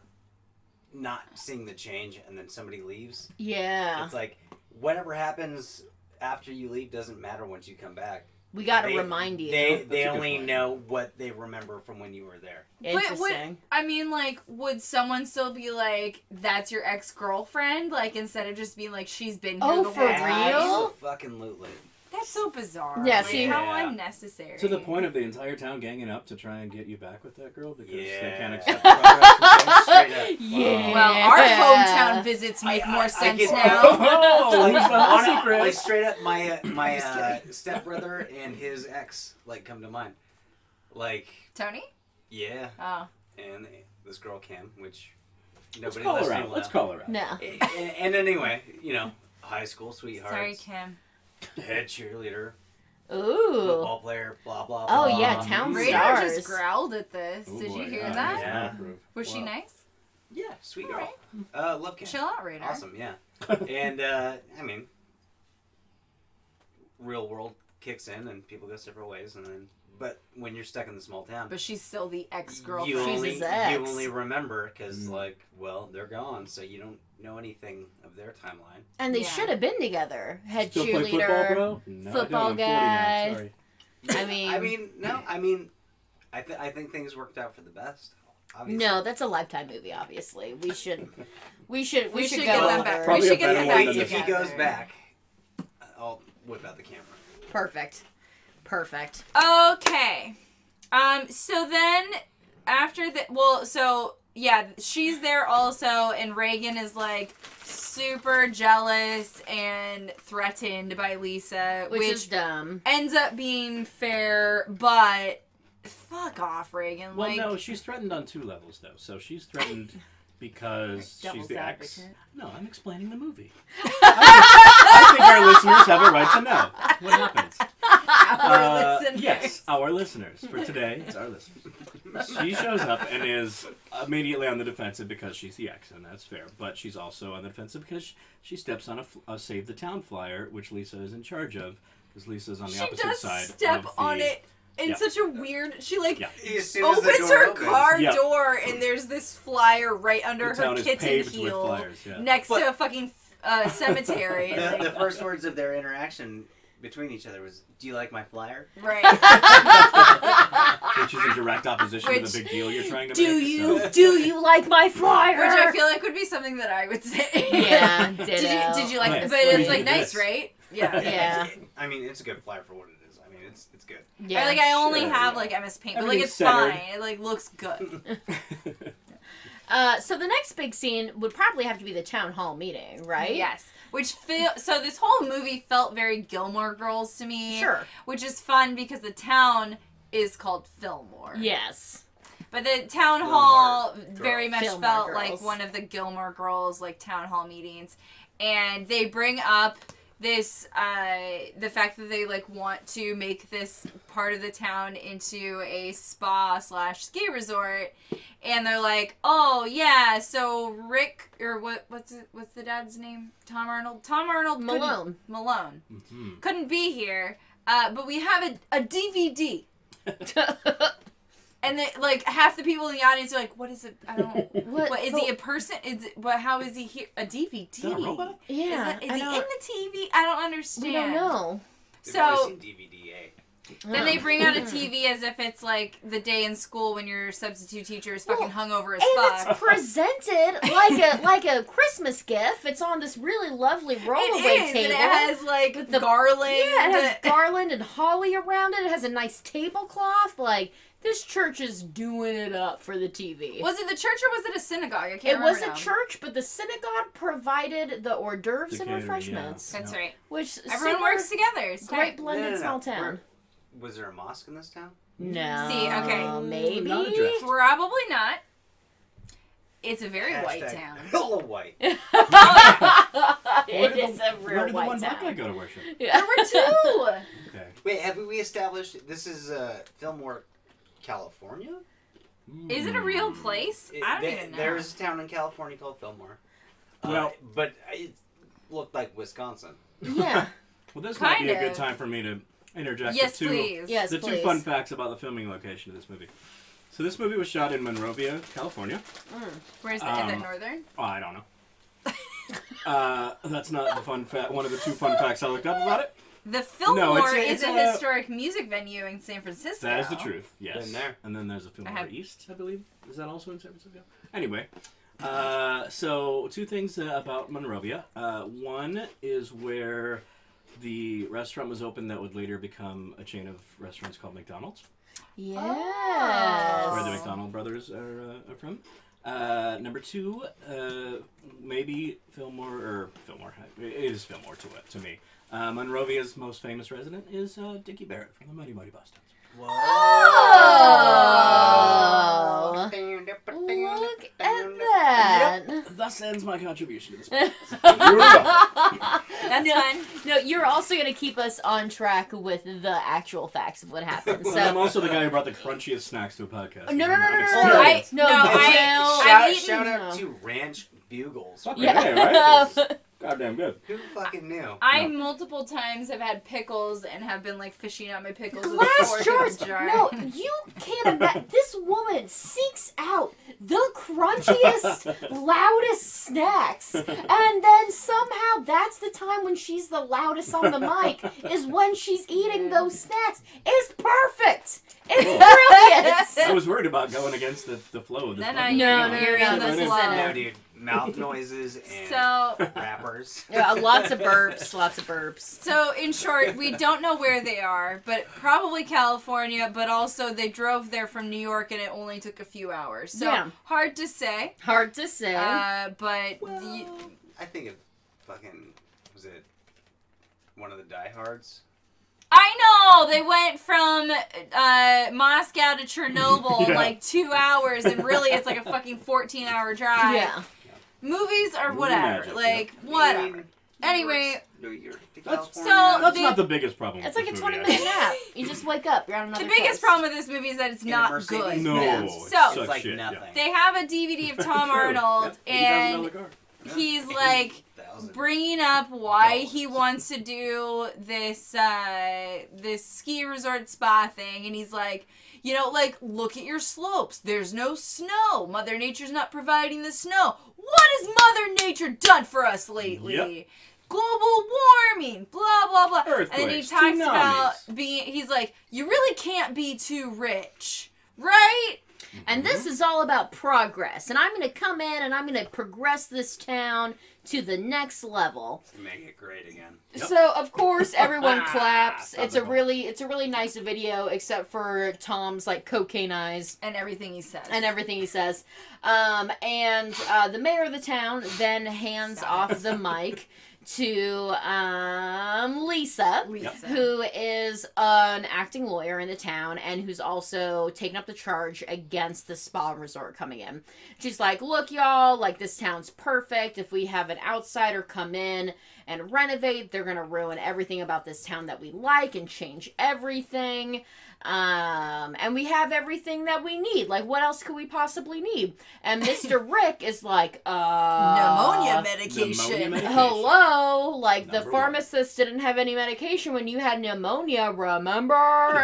not seeing the change and then somebody leaves, Yeah. it's like, whatever happens after you leave doesn't matter once you come back. We gotta They- remind you. They That's a good only point. know what they remember from when you were there. Interesting. I mean, like, would someone still be like, that's your ex-girlfriend? Like, instead of just being like, she's been here Oh, the for whole time? real? Fucking lootly. That's so bizarre. Yeah, Like, see- how Yeah. unnecessary. To the point of the entire town ganging up to try and get you back with that girl because they Yeah. can't accept progress. Straight up. Yeah. Well, our hometown visits make more sense get- now. Oh, Lisa, Honestly, secret. like straight up, my stepbrother and his ex like come to mind. Like, Tony? yeah, Oh. and this girl Kim, which Let's nobody call her listening out. will Let's know. call her out. No. And anyway, high school Sorry, sweethearts, Kim. head cheerleader. Ooh. football player, blah, blah, Oh, blah. yeah, Town Radar Stars. just growled at this. Oh, Did boy, you hear yeah, that? yeah. Yeah. Approve. Was she Wow. nice? Yeah, sweet girl. Alright. Love Cam. Chill out, Radar. Awesome, yeah. And, I mean, real world kicks in and people go separate ways. And then, but when you're stuck in the small town, But she's still the you ex-girlfriend. She's only, his ex. you only remember because, Mm. like, well, they're gone, so you don't know anything of their timeline. And they Yeah. should have been together. Head Still play football, cheerleader. bro? No, football I don't. I'm 40 guy. now. Sorry. I think things worked out for the best. Obviously. No, that's a Lifetime movie. Obviously, we should We should should go get them over. back. Probably We a should get better them one back than if this. he together. goes back, I'll whip out the camera. Perfect. Perfect. Okay. So then after the so yeah, she's there also, and Reagan is like super jealous and threatened by Lisa, Which is dumb. ends up being fair, but fuck off, Reagan. Well, like, no, she's threatened on 2 levels, though. So she's threatened because she's Devil's the ex. advocate. No, I'm explaining the movie. I think our listeners have a right to know what happens. our listeners. Yes, our listeners. For today, it's our listeners. She shows up and is immediately on the defensive because she's the ex, and that's fair. But she's also on the defensive because she steps on a Save the Town flyer, which Lisa is in charge of, because Lisa's on the She opposite does side step of the... on it in Yeah. such a weird. She like Yeah. As soon as the opens door her opens- car Yeah. door, and there's this flyer right under The her town is kitten paved with heel flyers, yeah. next But- to a fucking cemetery. The, Like, the first words of their interaction between each other was, "Do you like my flyer?" right. Which is in direct opposition to Which- the big deal you're trying to Do make. you so- do you like my flyer? Which I feel like would be something that I would say. Yeah, Did you like Nice. it? But it's What like do you nice, think? right? Yeah. Yeah. I mean, it's a good flyer for what it is. I mean, it's good. Yeah. Or, like I only sure, have yeah. like MS Paint, but like Everything's it's centered. fine. It like looks good. So the next big scene would probably have to be the town hall meeting, right? Yes. Which so this whole movie felt very Gilmore Girls to me. Sure. Which is fun because the town is called Fillmore. Yes. But the town Fillmore hall Girls. very much Fillmore felt Girls. like one of the Gilmore Girls like town hall meetings, and they bring up this the fact that they like want to make this part of the town into a spa/ski resort, and they're like, oh yeah, so Rick or what's the dad's name? Tom Arnold couldn't- Malone. Mhm. couldn't be here, but we have a DVD. And then, like, half the people in the audience are like, what is it? I don't... What is he a person? Is it, but how is he here? A DVD? Is that a robot? Yeah. Is I he in don't- the TV? I don't understand. We don't know. We've So- only seen DVD-A. Then they bring out a TV as if it's like the day in school when your substitute teacher is fucking hungover as And fuck. it's presented like a Christmas gift. It's on this really lovely rollerblade It is, table. and it has like with the- garland. Yeah, it has garland and holly around it. It has a nice tablecloth. Like, this church is doing it up for the TV. Was it the church or was it a synagogue? I can't It remember was a now. church, but the synagogue provided the hors d'oeuvres The and catering, refreshments. yeah. That's right. Which Everyone super works together. It's Great tight. blended small town. Was there a mosque in this town? No. See, okay. Maybe. Not addressed. Probably not. It's a very white Hashtag town. Hella white. It Where did is the- a real Where did the white one black guy town. go to worship? Yeah. There were two. Okay. Wait, have we established this is Fillmore, California? Is it a real place? I don't even know. There's a town in California called Fillmore. Well- but it looked like Wisconsin. Yeah. Well, this might be a Kind good of. time for me to interject Yes, the two, please. Yes, the please. two fun facts about the filming location of this movie. So this movie was shot in Monrovia, California. Where's the is it Um, northern? Oh, I don't know. That's not the fun fact. One of the two fun facts I looked up about it. The Fillmore it's is a a- historic music venue in San Francisco. That is the truth. Yes. Been there. And then there's a Fillmore have- East, I believe. Is that also in San Francisco? Anyway, so two things about Monrovia. One is where the restaurant was opened that would later become a chain of restaurants called McDonald's, Yes. where the McDonald brothers are from. Number two, maybe Fillmore. It is Fillmore to me. Monrovia's most famous resident is Dickie Barrett from the Mighty Mighty Bosstones. Whoa. Oh. Look at that. Thus ends my contribution to this podcast. That's No. fun. No, you're also going to keep us on track with the actual facts of what happened. Well, So I'm also the guy who brought the crunchiest snacks to a podcast. No, no, no, I'm no, no, experienced. no, I've eaten- Shout out no. to Ranch Bugles. Fucking Yeah. A, right? It's goddamn good. Who fucking knew? I No. multiple times have had pickles and have been like fishing out my pickles with a Glass fork jars. in a jar. No, you can't imagine. This woman seeks out the crunchiest, loudest snacks, and then somehow that's the time when she's the loudest on the mic is when she's eating those snacks. It's perfect. It's brilliant. I was worried about going against the flow of this. Then podcast. I No, no, you're no, in this the is flow. it. No, dude. Mouth noises and So, rappers. Yeah, lots of burps, lots of burps. so in short, we don't know where they are, but probably California. But also, they drove there from New York, and it only took a few hours. So Yeah. hard to say. Hard to say. But I think it fucking was it one of the diehards. I know they went from Moscow to Chernobyl Yeah. like 2 hours, and really it's like a fucking 14-hour drive. Yeah. Movies or Movie whatever, magic, like I whatever. mean, Anyway, New York to That's- California. so That's the- not the biggest problem. It's with like a this 20-minute movie, nap. You just wake up. You're on another The biggest coast. problem with this movie is that it's In a not Mercedes. good. No, Yeah. it So- sucks It's like shit, nothing. Yeah. They have a DVD of Tom Arnold, Yep, and $80,000 car. he's like 80,000. bringing up why he Dollars. wants to do this this ski resort spa thing, and he's like, you know, like, look at your slopes. There's no snow. Mother Nature's not providing the snow. What has Mother Nature done for us lately? Yep. Global warming, blah blah blah. And then he Earthquakes, talks about tsunamis. being. He's like, you really can't be too rich, right? And this is all about progress. And I'm going to come in and I'm going to progress this town to the next level. Make it great again. Yep. So of course everyone claps. It's a Topical. really nice video, except for Tom's like cocaine eyes And everything he says. and everything he says. And the mayor of the town then hands off the mic to Lisa, Lisa. who is an acting lawyer in the town and who's also taken up the charge against the spa resort coming in. She's like, look, y'all, like, this town's perfect. If we have an outsider come in and renovate, they're gonna ruin everything about this town that we like and change everything. And we have everything that we need. Like, what else could we possibly need? And Mr. Rick is like, Pneumonia medication. pneumonia medication. hello, like the Number one. pharmacist didn't have any medication when you had pneumonia, You remember?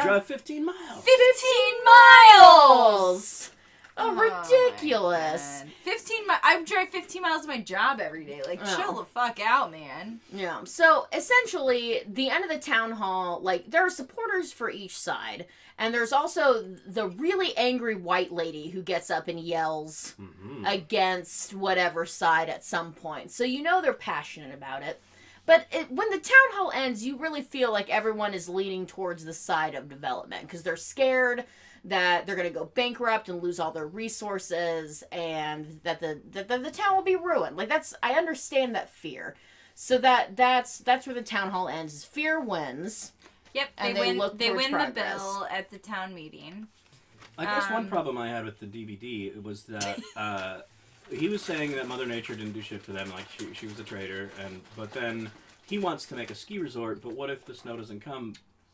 drive 15 miles. 15 miles! Oh, my ridiculous. God. 15 miles. I drive 15 miles to my job every day. Like, Oh. chill the fuck out, man. Yeah. So essentially, the end of the town hall, like, there are supporters for each side. And there's also the really angry white lady who gets up and yells Mhm. against whatever side at some point. So you know they're passionate about it. But when the town hall ends, you really feel like everyone is leaning towards the side of development because they're scared that they're going to go bankrupt and lose all their resources and that the town will be ruined. Like, I understand that fear. So that's where the town hall ends. Is fear wins. Yep, And they they win. look They towards win the progress. bill at the town meeting. I guess one Um, problem I had with the DVD was that he was saying that Mother Nature didn't do shit for them, like she was a traitor, but then he wants to make a ski resort, but what if the snow doesn't come?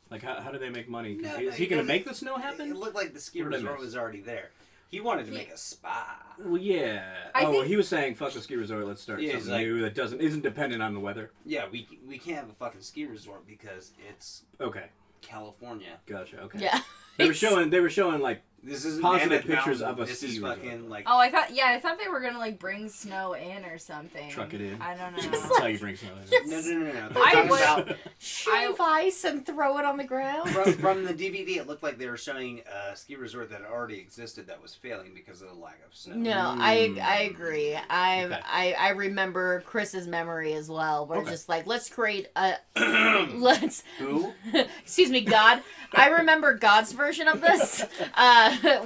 Like, how do they make money? No, Is no, he going to doesn't- make the snow It happen? looked like the ski What did I resort miss? was already there. He wanted to make a spa. Well, yeah. I think- He was saying, fuck the ski resort, let's start Yeah, something he's like- new that isn't dependent on the weather. Yeah, we can't have a fucking ski resort because it's Okay, California. gotcha, okay. Yeah. They were showing, like, This is Positive Mammoth pictures Mountain. of a This ski is resort. fucking like Oh, I thought they were gonna like bring snow in or something. truck it in. I don't Just know. That's how you bring snow in. no. They're I talking would- about Shave ice and throw it on the ground. from the DVD. It looked like they were showing a ski resort that already existed that was failing because of the lack of snow. No, I agree. Okay. I remember Chris's memory as well. We're Okay. just like, let's create a let's Who? excuse me, God. I remember God's version of this,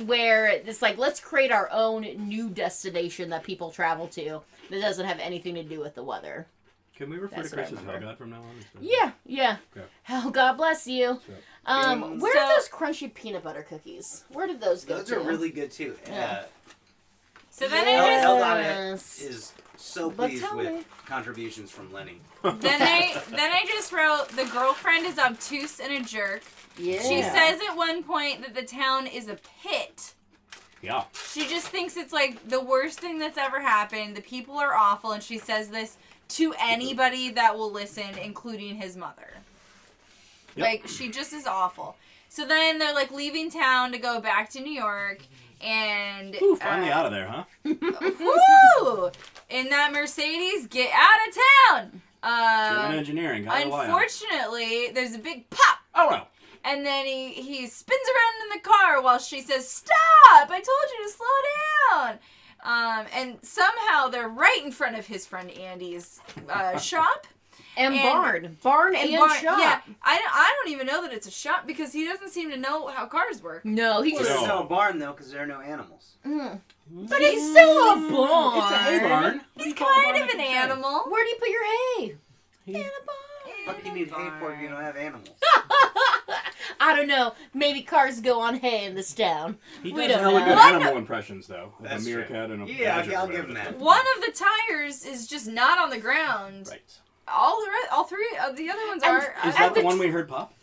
where it's like, let's create our own new destination that people travel to that doesn't have anything to do with the weather. Can we refer That's to what I Chris as remember. Hell God from now on? Yeah. Okay. Hell, God bless you. Where So- are those crunchy peanut butter cookies? Where did those go Those to? are really good too. Yeah. So then Yes. I Eldon is so But pleased tell with me. contributions from Lenny. then I just wrote the girlfriend is obtuse and a jerk. Yeah. She says at one point that the town is a pit. Yeah. She just thinks it's like the worst thing that's ever happened. The people are awful, and she says this to anybody that will listen, including his mother. Yep. Like, she just is awful. So then they're like leaving town to go back to New York, and Ooh, finally out of there, huh? woo! In that Mercedes, get out of town. German engineering. Gotta rely on it. Unfortunately, there's a big pop. Oh no. And then he spins around in the car while she says, "Stop! I told you to slow down." And somehow they're right in front of his friend Andy's shop. And Barn and Barn- shop. Yeah, I don't even know that it's a shop because he doesn't seem to know how cars work. No, he Well, just. there's no barn though, because there are no animals. But it's still a barn. It's a hay barn. What do He's you call a kind barn of if an it's hay? animal. Where do you put your hay? He- In a barn. What do you need hay for if you don't have animals? I don't know. Maybe cars go on hay in this town. He We does don't hella know. good What? animal impressions, though. Of That's a meerkat and a Yeah, badger. or I'll give whatever him they that. do. One of the tires is just not on the ground. Right. All three of the other ones And- are. Is And that the the one we heard pop?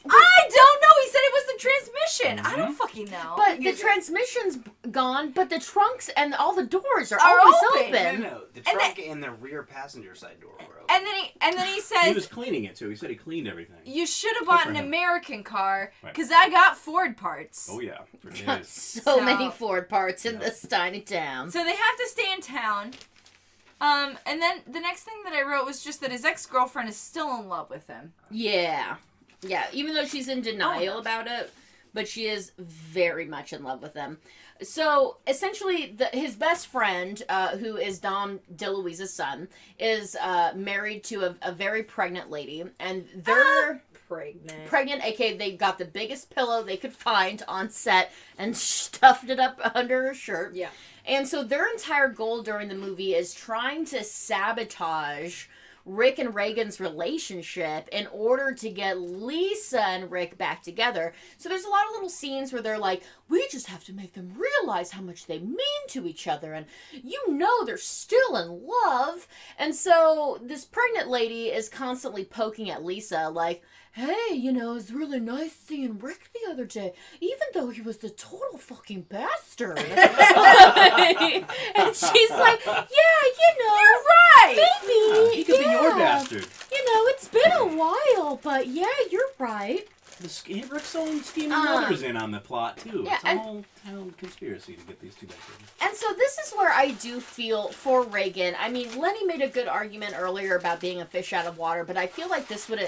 I don't know. He said it was the transmission. I don't fucking know. But the transmission's gone, but the trunks and all the doors are Are always open. open. No. The trunk and the rear passenger side door were open. and then he He says, was cleaning it too. He said he cleaned everything. "You should have Good bought for an him. American car Right. because I got Ford parts." Oh yeah, for Got days. so many Ford parts in this tiny town. So they have to stay in town. And then the next thing that I wrote was just that his ex-girlfriend is still in love with him. Yeah. Yeah, even though she's in denial Oh. about it, but she is very much in love with him. So, essentially, his best friend, who is Dom DeLuise's son, is married to a very pregnant lady, and they're pregnant, aka they got the biggest pillow they could find on set and stuffed it up under her shirt. Yeah. And so their entire goal during the movie is trying to sabotage Rick and Reagan's relationship in order to get Lisa and Rick back together. So there's a lot of little scenes where they're like, we just have to make them realize how much they mean to each other, and you know they're still in love. And so this pregnant lady is constantly poking at Lisa like, hey, you know, it was really nice seeing Rick the other day, even though he was the total fucking bastard. And she's like, yeah, you know, You're right. maybe. He could be your yeah. bastard. You know, it's been a while, but yeah, you're right. Rick's own scheming Um, mother's in on the plot too. yeah, It's a and- whole town conspiracy to get these two back together. And so this is where I do feel for Reagan. I mean, Lenny made a good argument earlier about being a fish out of water, but I feel like this would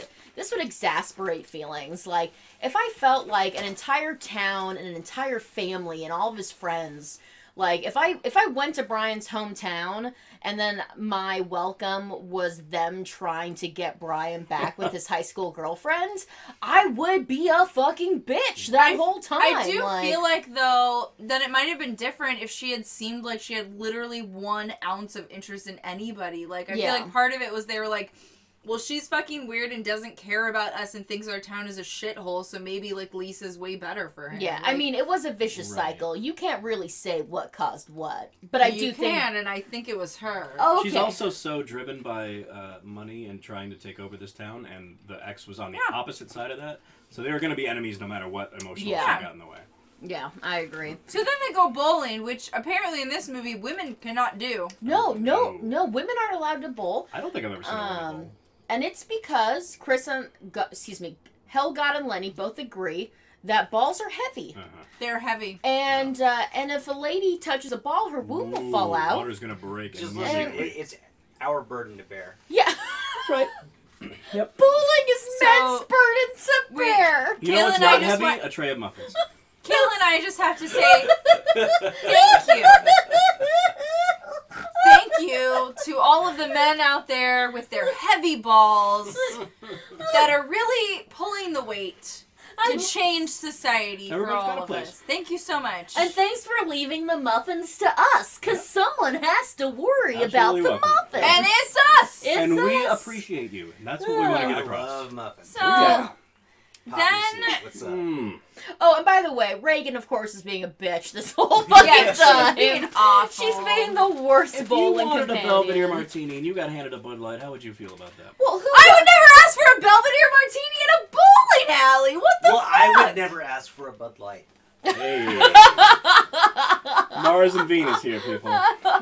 exasperate feelings. Like, if I felt like an entire town and an entire family and all of his friends, like if I went to Brian's hometown and then my welcome was them trying to get Brian back with his high school girlfriend, I would be a fucking bitch that whole time. I do feel like, though, that it might have been different if she had seemed like she had literally 1 ounce of interest in anybody. Like, I feel Yeah. like part of it was they were like, well, she's fucking weird and doesn't care about us and thinks our town is a shithole, so maybe, like, Lisa's way better for him. Yeah, like, I mean, it was a vicious Right. cycle. You can't really say what caused what, but I do you think. can, and I think it was her. Oh, okay. She's also so driven by money and trying to take over this town, and the ex was on the opposite side of that. So they were going to be enemies no matter what emotional Yeah. shit got in the way. Yeah, I agree. So then they go bowling, which apparently in this movie women cannot do. No, No. women aren't allowed to bowl. I don't think I've ever seen a woman bowl. And it's because Chris and, Helgott and Lenny both agree that balls are heavy. Uh-huh. They're heavy. And if a lady touches a ball, her womb will fall out. Water's going to break Just immediately. listen, it's our burden to bear. Yeah. Right. Yep. Bowling is So- men's burden to Wait. bear. You know Kayla what's and I not just heavy? want- A tray of muffins. Kayla and I just have to say thank you. Thank you to all of the men out there with their heavy balls that are really pulling the weight to change society for Everybody's got all a of place. us. Thank you so much. And thanks for leaving the muffins to us, because someone has to worry about Absolutely the welcome. muffins. And it's us! It's And we us. appreciate you. And that's what we want to I get across. love muffins. So, Yeah. Poppy Then- seed, what's up? Oh, and by the way, Reagan, of course, is being a bitch this whole fucking Yeah, she's time. being awful. She's being the worst If you bowling wanted companion. a Belvedere martini and you got handed a Bud Light, how would you feel about that? Well, who? I would never ask for a Belvedere martini in a bowling alley. What the Well, fuck? I would never ask for a Bud Light. Hey. Mars and Venus here, people.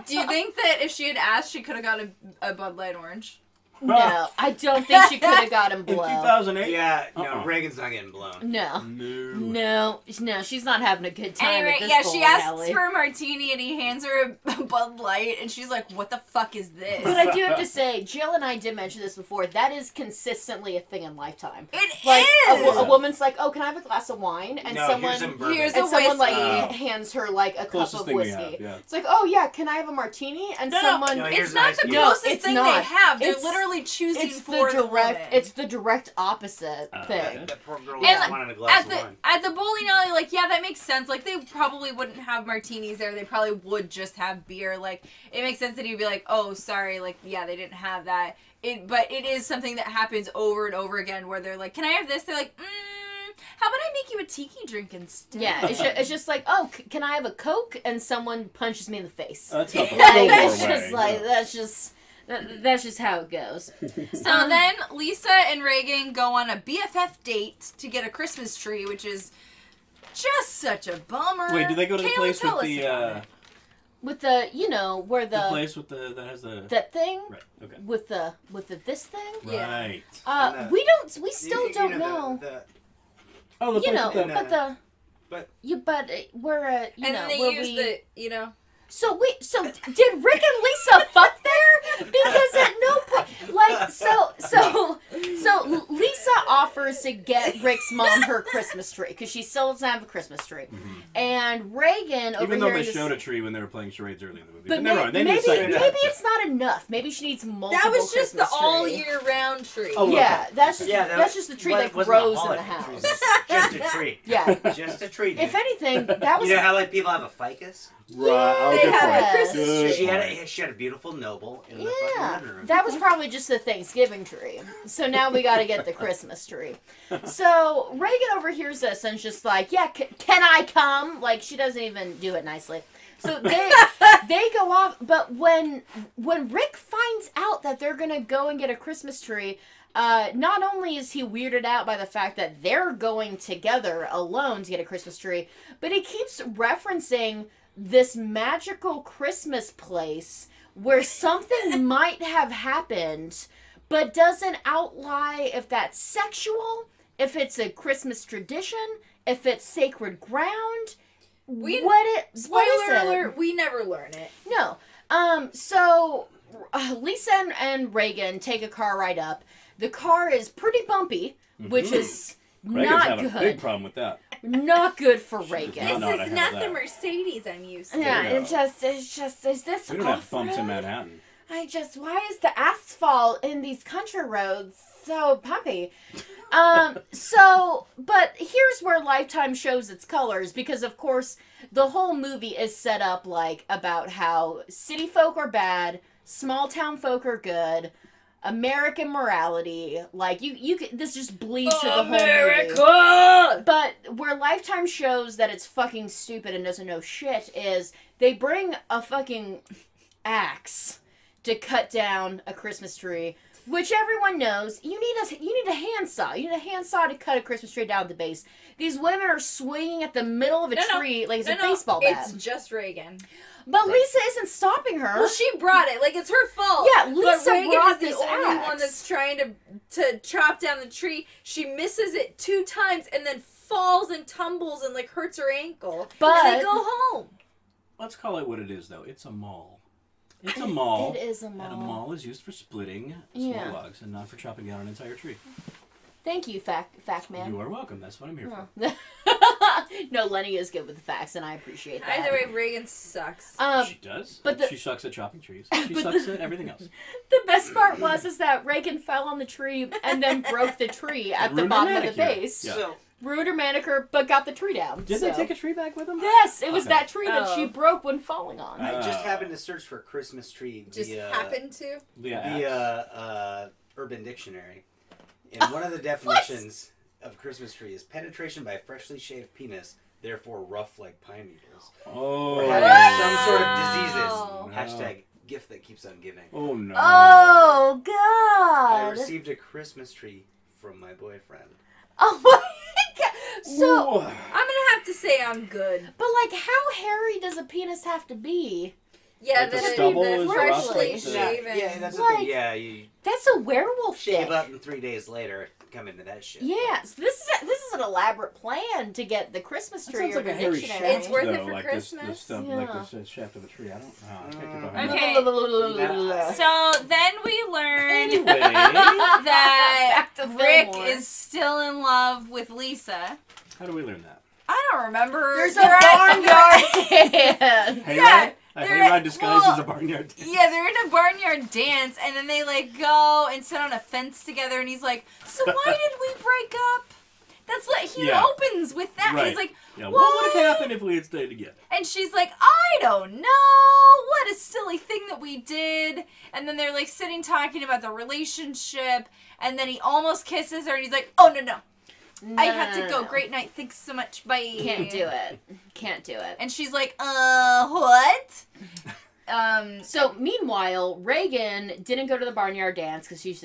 Do you think that if she had asked, she could have got a Bud Light orange? No, I don't think she could have got him In blown. 2008? Yeah, no, Uh-uh. Reagan's not getting blown. No. No. No, she's not having a good time Anyway, at this yeah, she bowling asks alley. for a martini and he hands her a Bud Light and she's like, what the fuck is this? But I do have to say, Jill and I did mention this before, that is consistently a thing in Lifetime. It Like, is! a woman's like, oh, can I have a glass of wine? And No, someone... here's some bourbon. Here's And a someone like whiskey. hands her like a cup Closest of thing we whiskey. have, yeah. It's like, oh yeah, can I have a martini? And No, someone, No, It's here's not nice the beer. No, closest it's thing not. they have. They're It's- literally choosing it's the for the direct, woman. it's the direct opposite thing. That poor girl And, just like, wanted a glass at of the wine. at the bowling alley, like, yeah, that makes sense. Like, they probably wouldn't have martinis there. They probably would just have beer. Like, it makes sense that he'd be like, oh, sorry, like, yeah, they didn't have that. But it is something that happens over and over again where they're like, can I have this? They're like, how about I make you a tiki drink instead? Yeah, it's just like, oh, can I have a Coke? And someone punches me in the face. That's not the Like, Fillmore it's just way, like, no. that's just how it goes. So then Lisa and Reagan go on a BFF date to get a Christmas tree, which is just such a bummer. Wait, do they go to the Kayla, place tell with us the, about it. With the, you know, where the the, place with the, that has the... that thing, Right, okay. with the this thing. Yeah. Right. And We still don't know. Oh, the You place know, with the... but the, But- we're, you And know, then they where use we, the, you know. So did Rick and Lisa fuck there? Because at no point, like, so Lisa offers to get Rick's mom her Christmas tree because she still doesn't have a Christmas tree, and Reagan Even though they overhearing showed this. a tree when they were playing charades early in the movie. But never mind, they did maybe second. it's not enough. Maybe she needs multiple. That was just the Christmas all tree. year round tree. Oh, Yeah, that's just Yeah, that's just the tree that wasn't a grows in the holiday house. tree, just a tree. Yeah. Just a tree. If dude. anything, that was You know how like people have a ficus? Right. Oh, They good had point. a Christmas Good tree. She had a beautiful noble in the fucking yeah. living room. That was probably just the Thanksgiving tree. So now we got to get the Christmas tree. So Reagan overhears this and is just like, yeah, can I come? Like she doesn't even do it nicely. So they go off, but when Rick finds out that they're gonna go and get a Christmas tree, not only is he weirded out by the fact that they're going together alone to get a Christmas tree, but he keeps referencing this magical Christmas place where something might have happened, but doesn't outline if that's sexual, if it's a Christmas tradition, if it's sacred ground. We- what is Spoiler it? alert, we never learn it. No. So Lisa and Reagan take a car ride up. The car is pretty bumpy, which is Reagan's not having a big good. problem with that. Not good for Reagan. This This I is have not that. the Mercedes I'm used to. Yeah, No. it's just, is this We don't have bumps in off-road? Manhattan. Why is the asphalt in these country roads so pumpy? But here's where Lifetime shows its colors, because of course the whole movie is set up like about how city folk are bad, small town folk are good, American morality, like this just bleeds through the whole movie. But where Lifetime shows that it's fucking stupid and doesn't know shit is they bring a fucking axe to cut down a Christmas tree, which everyone knows you need a handsaw. You need a handsaw to cut a Christmas tree down at the base. These women are swinging at the middle of a tree like it's a baseball bat. It's just Reagan. But Lisa isn't stopping her. Well, she brought it. Like, it's her fault. Yeah, Lisa but Reagan brought is the this only axe. one that's trying to chop down the tree. She misses it 2 times and then falls and tumbles and, like, hurts her ankle. But- and they go home. Let's call it what it is, though. It's a mall. It's a mall. It is a mall. And a mall is used for splitting small Yeah. logs and not for chopping down an entire tree. Thank you, fact man. You are welcome. That's what I'm here for. No, Lenny is good with the facts, and I appreciate that. Either way, Reagan sucks. She does. but the- she sucks at chopping trees. She but sucks at everything else. The best part is that Reagan fell on the tree and then broke the tree at the Ruined her bottom of the manicure. base. Yeah. So Ruined her manicure, but got the tree down. Did so. they take a tree back with them? Yes, it was Okay. that tree that she Oh. broke when falling on. I just Oh. happened to search for Christmas tree Just via happened to. Yeah. via Urban Dictionary, and one of the definitions of Christmas tree is penetration by freshly shaved penis, therefore rough like pine needles. Oh. Or having some sort of Wow. diseases. Hashtag gift that keeps on giving. Oh no. Oh I God! received a Christmas tree from my boyfriend. Oh my God! So, Ooh. I'm gonna have to say I'm good. but like, how hairy does a penis have to be? Yeah, Like the that stubble the is rough, freshly like the- shaven. Yeah, that's the Like- thing. Yeah, you That's a werewolf shave thing. up and 3 days later come into that shit. Yes, this is an elaborate plan to get the Christmas That tree sounds or like a the hairy dictionary. shaft, It's worth it though, for like Christmas. This stuff, Yeah. like this shaft of a tree. I don't know. I can't get behind Okay. So then we learned Anyway. that Back to Rick Fillmore. is still in love with Lisa. How do we learn that? I don't remember. There's a They're at- barnyard dance. Hayride? Yeah, A they're hayride at- disguised well, as a barnyard. Yeah, they're in a barnyard dance, and then they like go and sit on a fence together, and he's like, "So why did we break up?" That's like he Yeah. opens with that. Right. He's like, Yeah, what would "Why?" have happened if we had stayed together? And she's like, "I don't know. What a silly thing that we did." And then they're like sitting talking about the relationship, and then he almost kisses her, and he's like, "Oh no. I have to go. Great night. Thanks so much. Bye." Can't do it. Can't do it. And she's like, what? So meanwhile, Reagan didn't go to the barnyard dance because she's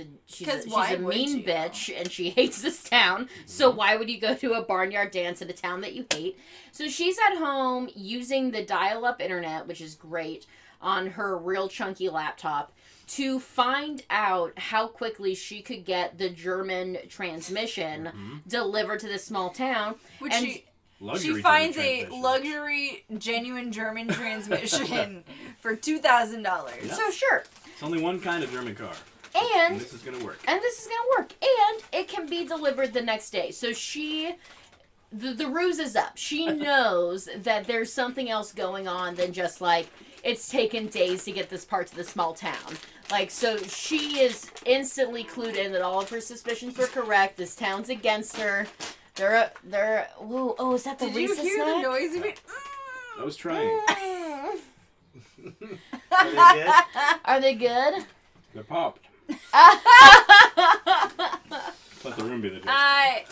why a would mean you? bitch and she hates this town. So why would you go to a barnyard dance in a town that you hate? So she's at home using the dial-up internet, which is great, on her real chunky laptop to find out how quickly she could get the German transmission delivered to this small town. Which And she Luxury finds a transmission. luxury, genuine German transmission for $2,000. Yeah. So sure. It's only one kind of German car. And And this is going to work. this is gonna work, and it can be delivered the next day. So the ruse is up. She knows that there's something else going on than just like it's taken days to get this part to the small town. Like, so she is instantly clued in that all of her suspicions were correct. This town's against her. They're. Whoa! Oh, is that the Did you Reese's hear snack? the noise of it? I was trying. Are they good? Are they good? They're popped. Let the room be the judge.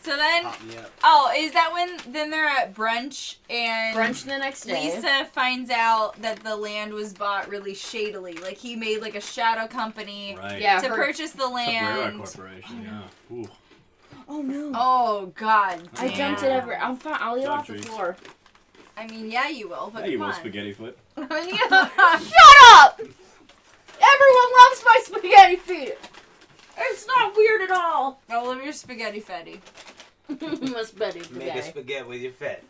So then, Pop me up. oh, is that when, then they're at brunch, and Brunch the next day. Lisa finds out that the land was bought really shadily. Like, he made, like, a shadow company Right. Yeah. to her- purchase the Cabrera land. Corporation, yeah. Ooh. Oh no! Oh, God. I dumped it damn. everywhere. I'm fine. I'll eat it Dog off the treats. floor. I mean, yeah, you will, but Hey, you come little on. spaghetti foot. Shut up! Everyone loves my spaghetti feet. It's not weird at all. All of your spaghetti fatty. My spaghetti Make a spaghetti. spaghetti with your fit.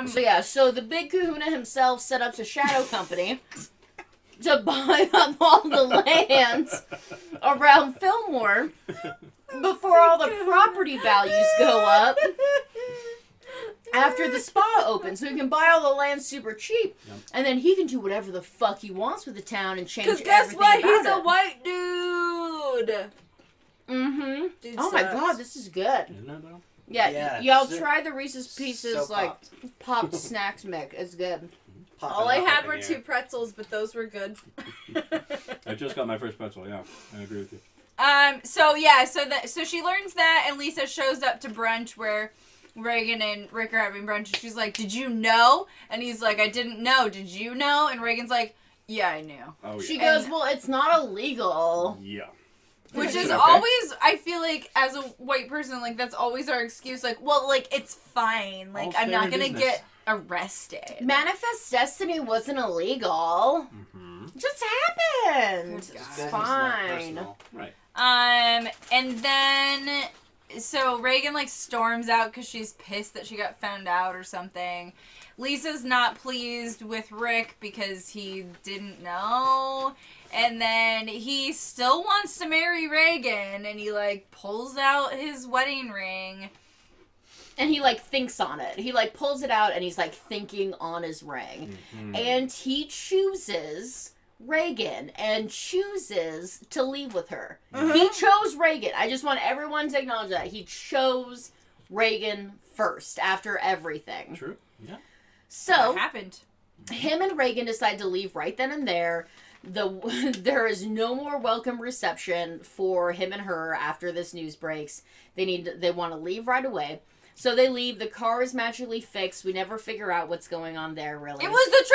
So yeah, so the big kahuna himself set up a shadow company to buy up all the land around Fillmore before all the property values go up after the spa opens. So he can buy all the land super cheap, Yep. and then he can do whatever the fuck he wants with the town and change Because guess everything what? about He's a it. white dude. Mm-hmm. Dude Oh my sucks. god, this is good. Isn't it, though? Yeah, Yeah, y'all so- try the Reese's Pieces so like popped. popped snacks mix. It's good. Popping All I up had up were in 2 here. pretzels, but those were good. I just got my first pretzel, yeah. I agree with you. So yeah, so she learns that, and Lisa shows up to brunch where Reagan and Rick are having brunch, and she's like, "Did you know?" And he's like, "I didn't know. Did you know?" And Reagan's like, "Yeah, I knew." Oh, yeah. She goes, well, it's not illegal. Yeah. Which is Okay. always, I feel like, as a white person, like, that's always our excuse. Like, well, like, it's fine. Like, All's I'm fair not in gonna business. get arrested. Manifest Destiny wasn't illegal. Mm-hmm. It just happened. Good It's God. Business, not fine. personal. Right. And then, so Reagan, like, storms out because she's pissed that she got found out or something. Lisa's not pleased with Rick because he didn't know. And then he still wants to marry Reagan, and he, like, pulls out his wedding ring. And he like thinks on it. He like pulls it out and he's like thinking on his ring. Mm-hmm. And he chooses Reagan and chooses to leave with her. He chose Reagan. I just want everyone to acknowledge that. He chose Reagan first after everything. True. Yeah. So What happened? him and Reagan decide to leave right then and there. there is no more welcome reception for him and her after this news breaks. They want to leave right away. So they leave. The car is magically fixed. We never figure out what's going on there, really. It was the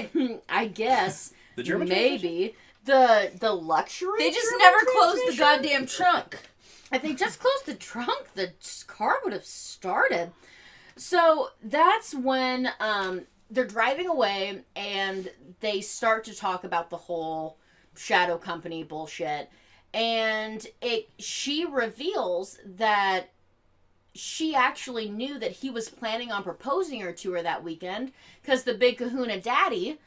transmission! I guess. The German maybe. The luxury They just German never closed the transmission? goddamn trunk. If they just closed the trunk, the car would have started. So that's when they're driving away and they start to talk about the whole shadow company bullshit. And she reveals that she actually knew that he was planning on proposing her to her that weekend because the big kahuna daddy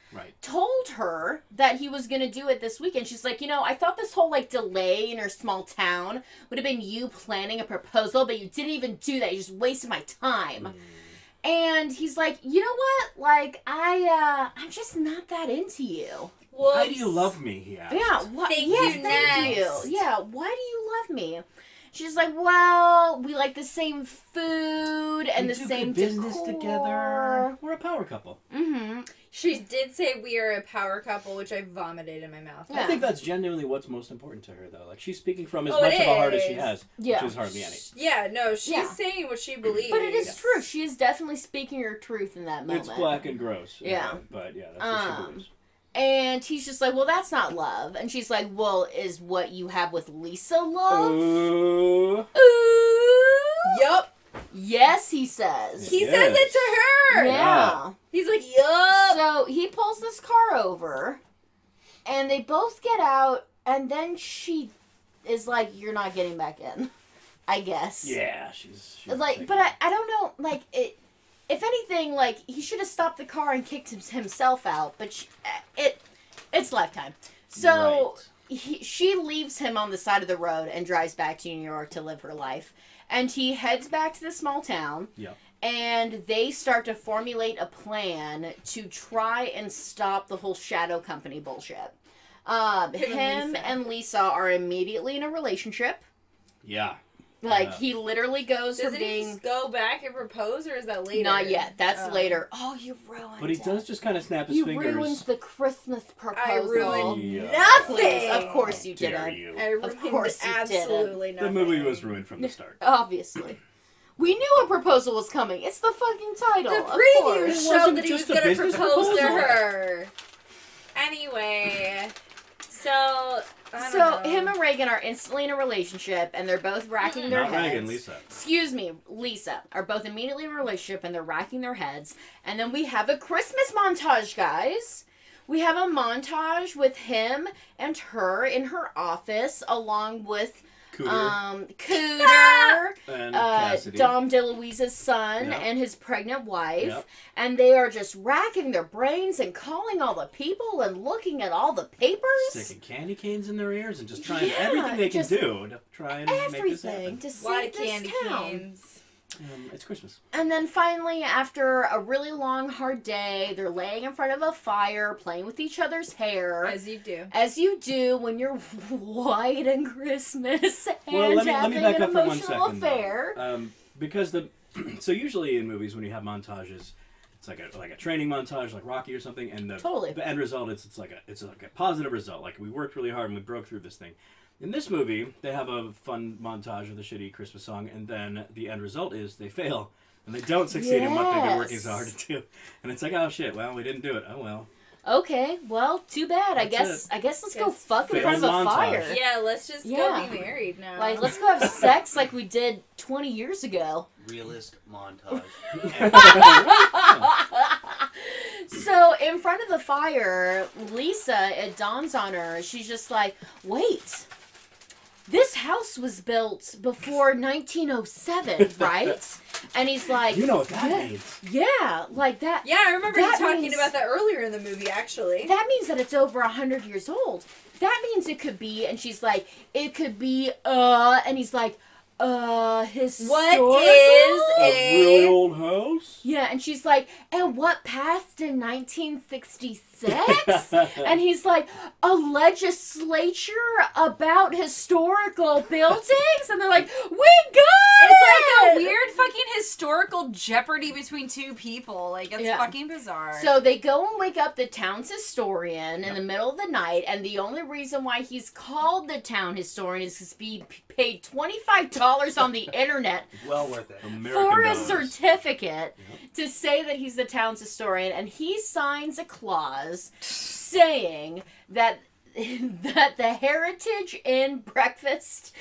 told her that he was going to do it this weekend. She's like, I thought this whole delay in her small town would have been you planning a proposal, but you didn't even do that. You just wasted my time. And he's like, you know what? I'm just not that into you. Why do you love me? He asked. Yeah. Thank you. Yeah. Why do you love me? She's like, well, we like the same food and we the do same good business decor. Together. We're a power couple. Mm-hmm. She did say we are a power couple, which I vomited in my mouth. Yeah. I think that's genuinely what's most important to her, though. Like, she's speaking from as Oh, much it of a heart as she is. has, Yeah. which is hardly any. Yeah, no, she's Yeah. saying what she believes. But it is true. She is definitely speaking her truth in that moment. It's black and gross. Yeah. But yeah, that's what she believes. And he's just like, well, that's not love. And she's like, well, is what you have with Lisa love? Ooh. Yup. Yes, he says. He Yes. says it to her. Yeah. He's like, yup. So he pulls this car over, and they both get out, and then she is like, you're not getting back in, I guess. Yeah, she's Like, but I don't know, like, if anything, like, he should have stopped the car and kicked himself out, but it's Lifetime. So she leaves him on the side of the road and drives back to New York to live her life. And he heads back to the small town. Yep. And they start to formulate a plan to try and stop the whole shadow company bullshit. Him and Lisa are immediately in a relationship. Yeah. Like, he literally goes Does from he being... just go back and propose, or is that later? Not yet. That's later. Oh, you ruined But he it. does just kind of snap his You fingers. ruined the Christmas proposal. I ruined Yeah. nothing. Please, of course you Dare didn't. you. I ruined course you absolutely The nothing. movie was ruined from the start. Obviously. We knew a proposal was coming. It's the fucking title. The of preview course. showed wasn't that he was just a going to business propose to proposal. her. Anyway, so I don't So know. him and Reagan are instantly in a relationship, and they're both racking their Not heads. Reagan, Lisa. Excuse me, Lisa, are both immediately in a relationship, and they're racking their heads. And then we have a Christmas montage, guys. We have a montage with him and her in her office, along with Cooter, And Cassidy. Dom DeLuise's son, Yep. and his pregnant wife. Yep. And they are just racking their brains and calling all the people and looking at all the papers. Sticking candy canes in their ears and just trying Yeah, everything they can just do to try and make this Everything happen. to a lot save of this candy town. canes. It's Christmas. And then finally, after a really long, hard day, they're laying in front of a fire, playing with each other's hair. As you do. As you do when you're white and Christmas and Well, let me having back an up for 1 emotional second. affair. Though. Because so usually in movies when you have montages, it's like a training montage, like Rocky or something, and the end result it's like a positive result. Like, we worked really hard and we broke through this thing. In this movie, they have a fun montage with a shitty Christmas song, and then the end result is they fail. And they don't succeed in what they've been working so hard to do. And it's like, oh shit, well, we didn't do it. Oh well. Okay, well, too bad. I guess let's go fuck in front of a Failed montage. fire. Yeah, let's just Yeah. go be married now. Like, let's go have sex like we did 20 years ago. Realist montage. So, in front of the fire, Lisa, it dawns on her, she's just like, wait, this house was built before 1907, right? And he's like, You know what that means. yeah, like that. yeah, I remember you That talking means- about that earlier in the movie, actually. That means that it's over 100 years old. That means it could be, and she's like, it could be, and he's like, historical? What is A really old house? Yeah, and she's like, and what passed in 1966? And he's like, a legislature about historical buildings? And they're like, we got It's like a it! weird fucking historical medical jeopardy between two people. Like, it's fucking bizarre. So they go and wake up the town's historian in the middle of the night, and the only reason why he's called the town historian is because he paid $25 on the internet Well worth it. for a dollars. certificate to say that he's the town's historian, and he signs a clause saying that the Heritage Inn breakfast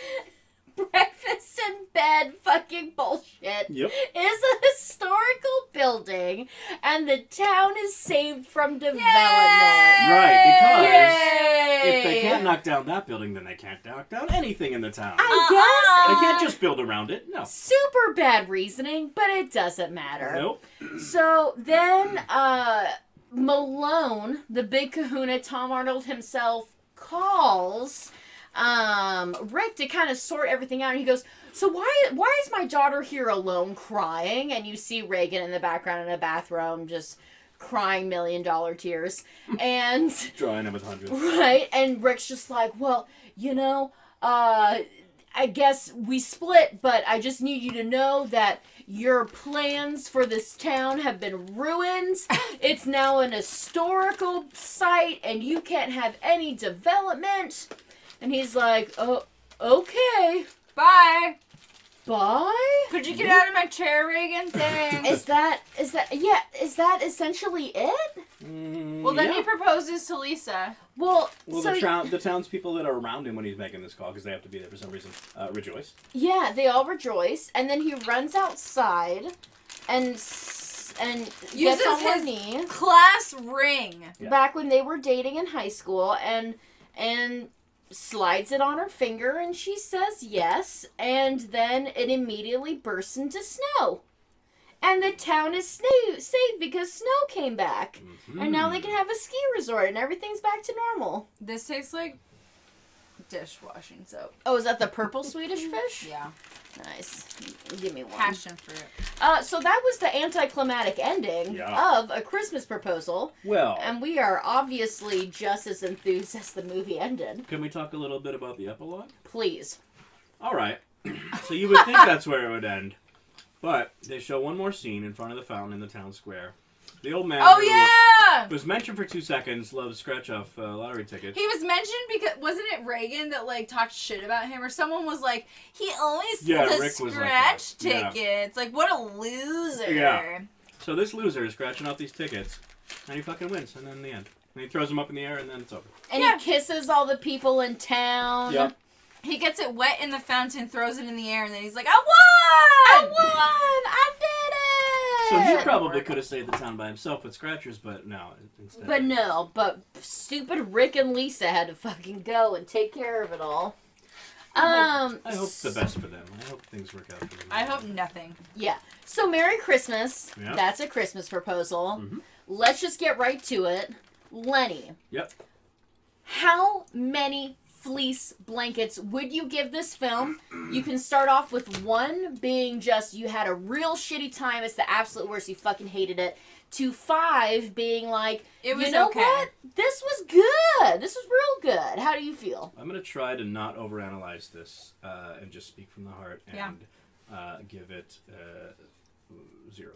and bed fucking bullshit Yep. is a historical building, and the town is saved from development. Right, because Yay! if they can't knock down that building, then they can't knock down anything in the town. I They guess can't just build around it. No. super bad reasoning, but it doesn't matter. Nope. So then, Malone, the big kahuna, Tom Arnold himself, calls Rick to kind of sort everything out. And he goes, so why is my daughter here alone crying? And you see Reagan in the background in a bathroom just crying $1 million tears. And Drawing them with hundreds. right, and Rick's just like, well, you know, I guess we split, but I just need you to know that your plans for this town have been ruined. It's now an historical site, and you can't have any development. And he's like, oh, okay, Bye. bye? Could you get out of my chair, Reagan? Thanks. Is that essentially it? Well, then yeah. he proposes to Lisa. Well, Well, so, the townspeople that are around him when he's making this call, because they have to be there for some reason, rejoice. yeah, they all rejoice, and then he runs outside and gets Uses on one his knee. class ring. Yeah. Back when they were dating in high school, and slides it on her finger, and she says yes, and then it immediately bursts into snow. And the town is saved because snow came back. Mm-hmm. And now they can have a ski resort, and everything's back to normal. This tastes like dishwashing soap. Oh, is that the purple Swedish fish? Yeah. Nice. Give me one. Passion fruit. So that was the anticlimactic ending Yeah. of A Christmas Proposal. Well, And we are obviously just as enthused as the movie ended. can we talk a little bit about the epilogue? Please. All right. So you would think that's where it would end. But they show one more scene in front of the fountain in the town square. The old man Oh, who yeah! was mentioned for 2 seconds loves scratch-off lottery tickets. He was mentioned because, wasn't it Reagan that, like, talked shit about him? Or someone was like, he always Yeah, the Rick was like scratch that. Yeah. tickets. Like, what a loser. Yeah. So this loser is scratching off these tickets, and he fucking wins, and then in the end. And he throws them up in the air, and then it's over. And Yeah. he kisses all the people in town. Yep. He gets it wet in the fountain, throws it in the air, and then he's like, I won! I did So it! he probably could have saved the town by himself with scratchers, but no. Instead. But stupid Rick and Lisa had to fucking go and take care of it all. I hope the best for them. I hope things work out for them. I hope nothing. Yeah. So Merry Christmas. Yep. That's a Christmas proposal. Mhm. Let's just get right to it. Lenny. Yep. How many fleece blankets would you give this film? You can start off with 1 being just you had a real shitty time, it's the absolute worst, you fucking hated it, to 5 being like, It was you know okay. what? This was good. This was real good. How do you feel? I'm going to try to not overanalyze this and just speak from the heart and Yeah. give it 0.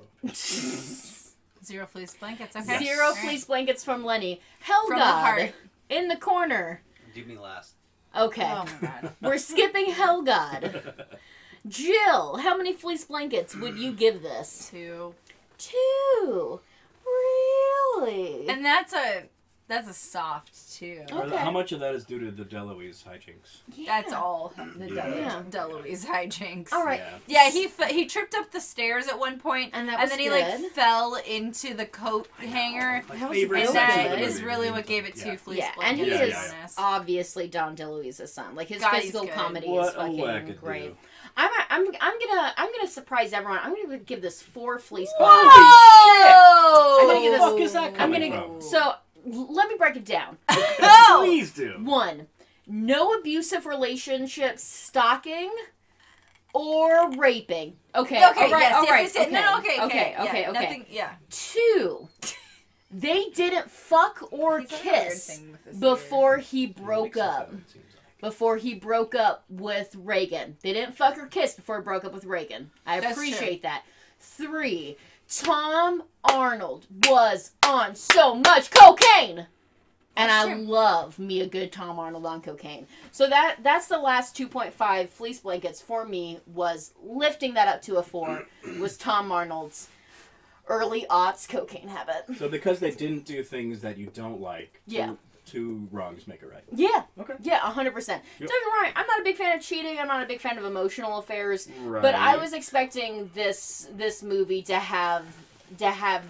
0 fleece blankets, okay? 0 All right. fleece blankets from Lenny. From the heart. Helgod in the corner. Do me last. Okay. Oh my god. We're skipping Helgod. Jill, how many fleece blankets would you give this? 2. 2. Really? And that's a soft 2. Okay. How much of that is due to the Deloise hijinks? That's all the Yeah. Deloise hijinks. All right. Yeah. Yeah, he tripped up the stairs at one point, And that was then he good. like fell into the coat hanger. My That was favorite real And section that of the is movie. really what gave it 2 Yeah. fleece Yeah, and he blankets. is Yeah, yeah. obviously Don DeLuise's son. Like his God, he's physical good. comedy What is a fucking wackadoo. great. I'm gonna surprise everyone. I'm gonna give this 4 fleece Whoa! blankets. Whoa! I'm gonna give this- What the fuck is that I'm coming gonna from? so let me break it down. No! Please do. 1, no abusive relationships, stalking, or raping. Okay. Okay, all right, yes, all yes, right, yes, yes. okay. No, okay, okay, yeah, okay, okay. Nothing, yeah. 2, they didn't fuck or He's got a weird kiss thing with this before he Mix broke it up. it seems like. Before he broke up with Reagan. They didn't fuck or kiss before he broke up with Reagan. I That's appreciate that. 3. Tom Arnold was on so much cocaine. And That's I true. love me a good Tom Arnold on cocaine. So that's the last 2.5 fleece blankets for me, was lifting that up to a 4 was Tom Arnold's early aughts cocaine habit. So because they didn't do things that you don't like, Yeah. two wrongs make it right. Yeah. Okay. Yeah, 100%. Yep. Don't get me wrong, I'm not a big fan of cheating. I'm not a big fan of emotional affairs. Right. But I was expecting this movie to have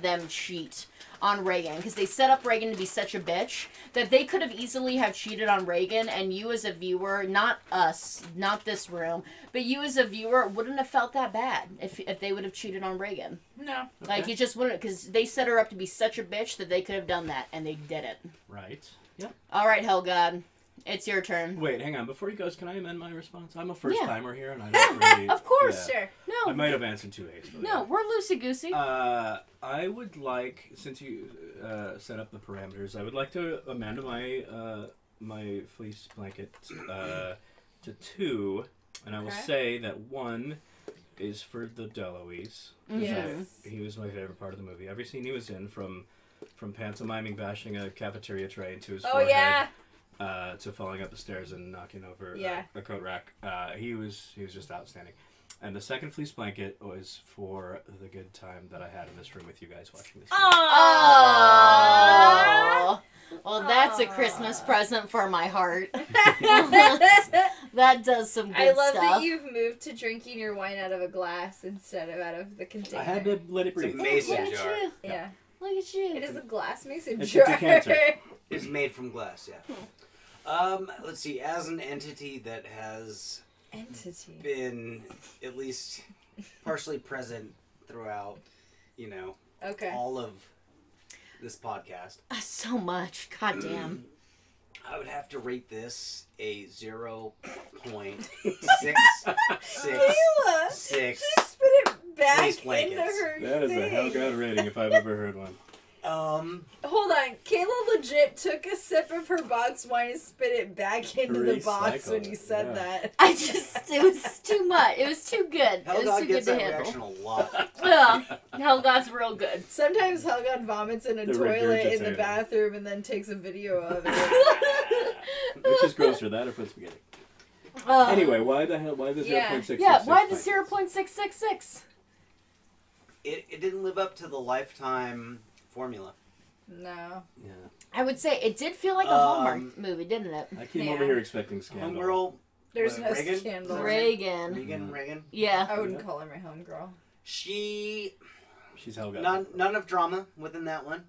them cheat on Reagan, because they set up Reagan to be such a bitch that they could have easily have cheated on Reagan, and you as a viewer, not us, not this room, but you as a viewer wouldn't have felt that bad if they would have cheated on Reagan. No. Like, you just wouldn't, because they set her up to be such a bitch that they could have done that, and they didn't. Right. Yep. All right, Helgod, it's your turn. Wait, hang on. Before he goes, can I amend my response? I'm a first Yeah. timer here, and I don't really. Of course. Yeah. Sure. I No, might have answered too hastily. no, we're loosey-goosey. I would like, since you set up the parameters, I would like to amend my my fleece blanket to 2, and I will Okay. say that 1 is for the DeLuise. Yes. He was my favorite part of the movie. Every scene he was in, from pantomiming bashing a cafeteria tray into his Oh, forehead, yeah. to falling up the stairs and knocking over Yeah. a coat rack. He was just outstanding. And the second fleece blanket was for the good time that I had in this room with you guys watching this. movie. Oh. Well, that's a Aw. Christmas present for my heart. That does some good I love stuff. that you've moved to drinking your wine out of a glass instead of out of the container. I had to let it It's a breathe. mason Look at jar. you. Yeah. Look at you. It is a glass mason It's a jar. decanter. It's made from glass, yeah. Let's see. As an entity that has Entity. been at least partially present throughout, Okay. all of this podcast, So much. God damn. I would have to rate this a 0.666. Kayla! Just put it back Fleece into blankets. her That is a thing. Helgod rating if I've ever heard one. Hold on. Kayla legit took a sip of her box wine and spit it back into the box when you said Recycle, that. It was too much. It was too good. It was Helgod too gets good to that handle. reaction a lot. Yeah. Helgod's real good. Sometimes Helgon vomits in a The toilet in the regurgitating. bathroom and then takes a video of it. Which is grosser, that or foot spaghetti? Anyway, why the hell? Why the Yeah. 0.666? Yeah, why the blanket? 0.666? It didn't live up to the Lifetime formula. No. Yeah. I would say it did feel like a Hallmark movie, didn't it? I came Yeah. over here expecting scandal. Homegirl, There's What, no Reagan? scandal. Reagan. Reagan. Yeah. I wouldn't call her my homegirl. She's Helgod. none of drama within that one.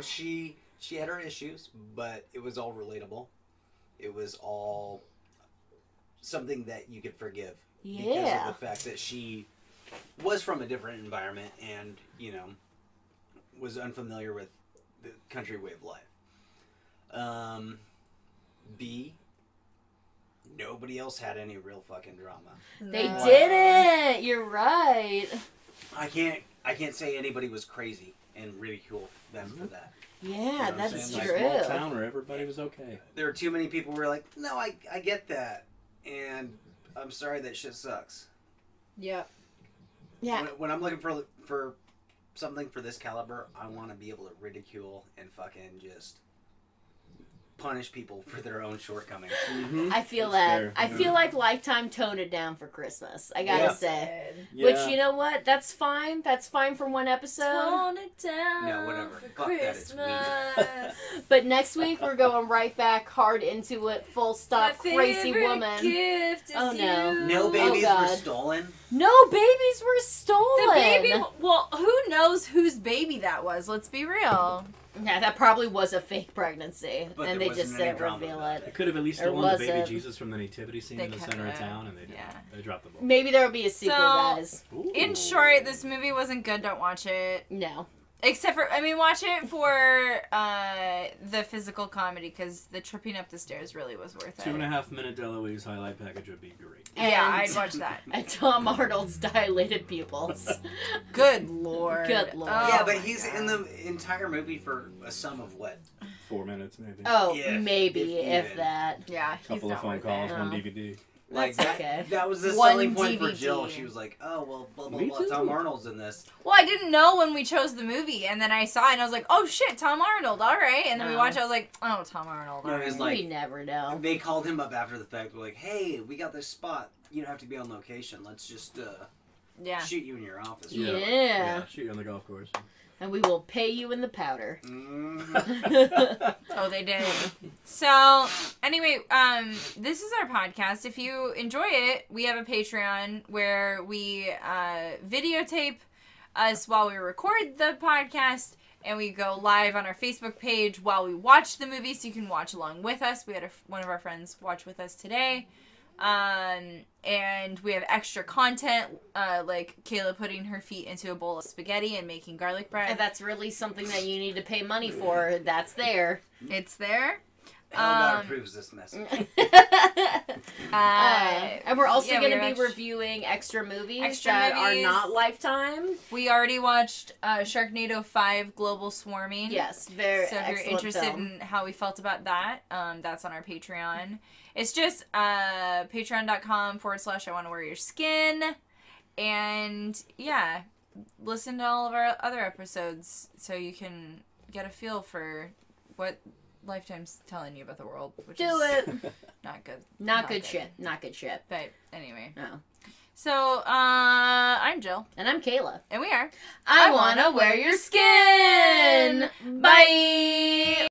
She had her issues, but it was all relatable. It was all something that you could forgive because Yeah. of the fact that she was from a different environment and was unfamiliar with the country way of life. B, nobody else had any real fucking drama. They No. didn't. You're right. I can't say anybody was crazy and ridicule them for that. Yeah, You know what I'm that's saying? Like true. small town where everybody was okay. There were too many people who were like, no, I get that, and I'm sorry that shit sucks. Yep. Yeah. When I'm looking for something for this caliber, I want to be able to ridicule and fucking just punish people for their own shortcomings. Mm-hmm. I feel That's that. fair. I Yeah. feel like Lifetime toned it down for Christmas. I gotta Yeah. say. Good. Which, you know what? That's fine. That's fine for one episode. Tone it down. No, whatever. For Fuck that, it's Christmas. But next week, we're going right back hard into it. Full stop. My Crazy favorite woman. gift is Oh, no. you. No babies were God. stolen. No babies were stolen. The baby. Well, who knows whose baby that was? Let's be real. Yeah, that probably was a fake pregnancy. But and there they just wasn't any didn't drama reveal about it. They could have at least Or stolen the was baby it? Jesus from the nativity scene They in the center could've. of town, and they didn't. Yeah. They dropped the ball. Maybe there will be a sequel, So- guys. Ooh. In short, this movie wasn't good. Don't watch it. No. Except for, watch it for the physical comedy because the tripping up the stairs really was worth it. 2.5 minute DeLuise highlight package would be great. Yeah, And- I'd watch that. And Tom Arnold's dilated pupils. Good lord. Good lord. Oh Yeah, but my he's God. in the entire movie for a sum of what? 4 minutes maybe. Oh, If- maybe, if if even. that. Yeah, he's Couple not of phone worth calls, it. one No. DVD. Like That's okay. that was the One selling point for DVD. Jill. She was like, "Oh well, blah blah Me blah. too. Tom Arnold's in this." Well, I didn't know when we chose the movie, and then I saw it, and I was like, "Oh shit, Tom Arnold! All right." And then we Oh. watched. I was like, "Oh, Tom Arnold." No, all it was right." like- we never know. They called him up after the fact. We're like, "Hey, we got this spot. You don't have to be on location. Let's just Yeah. shoot you in your office." Yeah. Yeah. Shoot you on the golf course. And we will pay you in the powder. Mhm. Oh, they did. So, anyway, this is our podcast. If you enjoy it, we have a Patreon where we videotape us while we record the podcast, and we go live on our Facebook page while we watch the movie, so you can watch along with us. We had one of our friends watch with us today. And we have extra content, like Kayla putting her feet into a bowl of spaghetti and making garlic bread. And that's really something that you need to pay money for. That's there. It's there. God approves this message. And we're also yeah, we going to have be reviewing extra movies Extra that movies. are not Lifetime. We already watched Sharknado 5 Global Swarming. Yes, very So if you're excellent interested film. in how we felt about that, that's on our Patreon. It's just patreon.com/I want to wear your skin. And yeah, listen to all of our other episodes so you can get a feel for what Lifetime's telling you about the world. Which Do is it. not good. Not good shit. Not good shit. But anyway. No. So, I'm Jill. And I'm Kayla. And we are. I wanna wear your skin. Bye.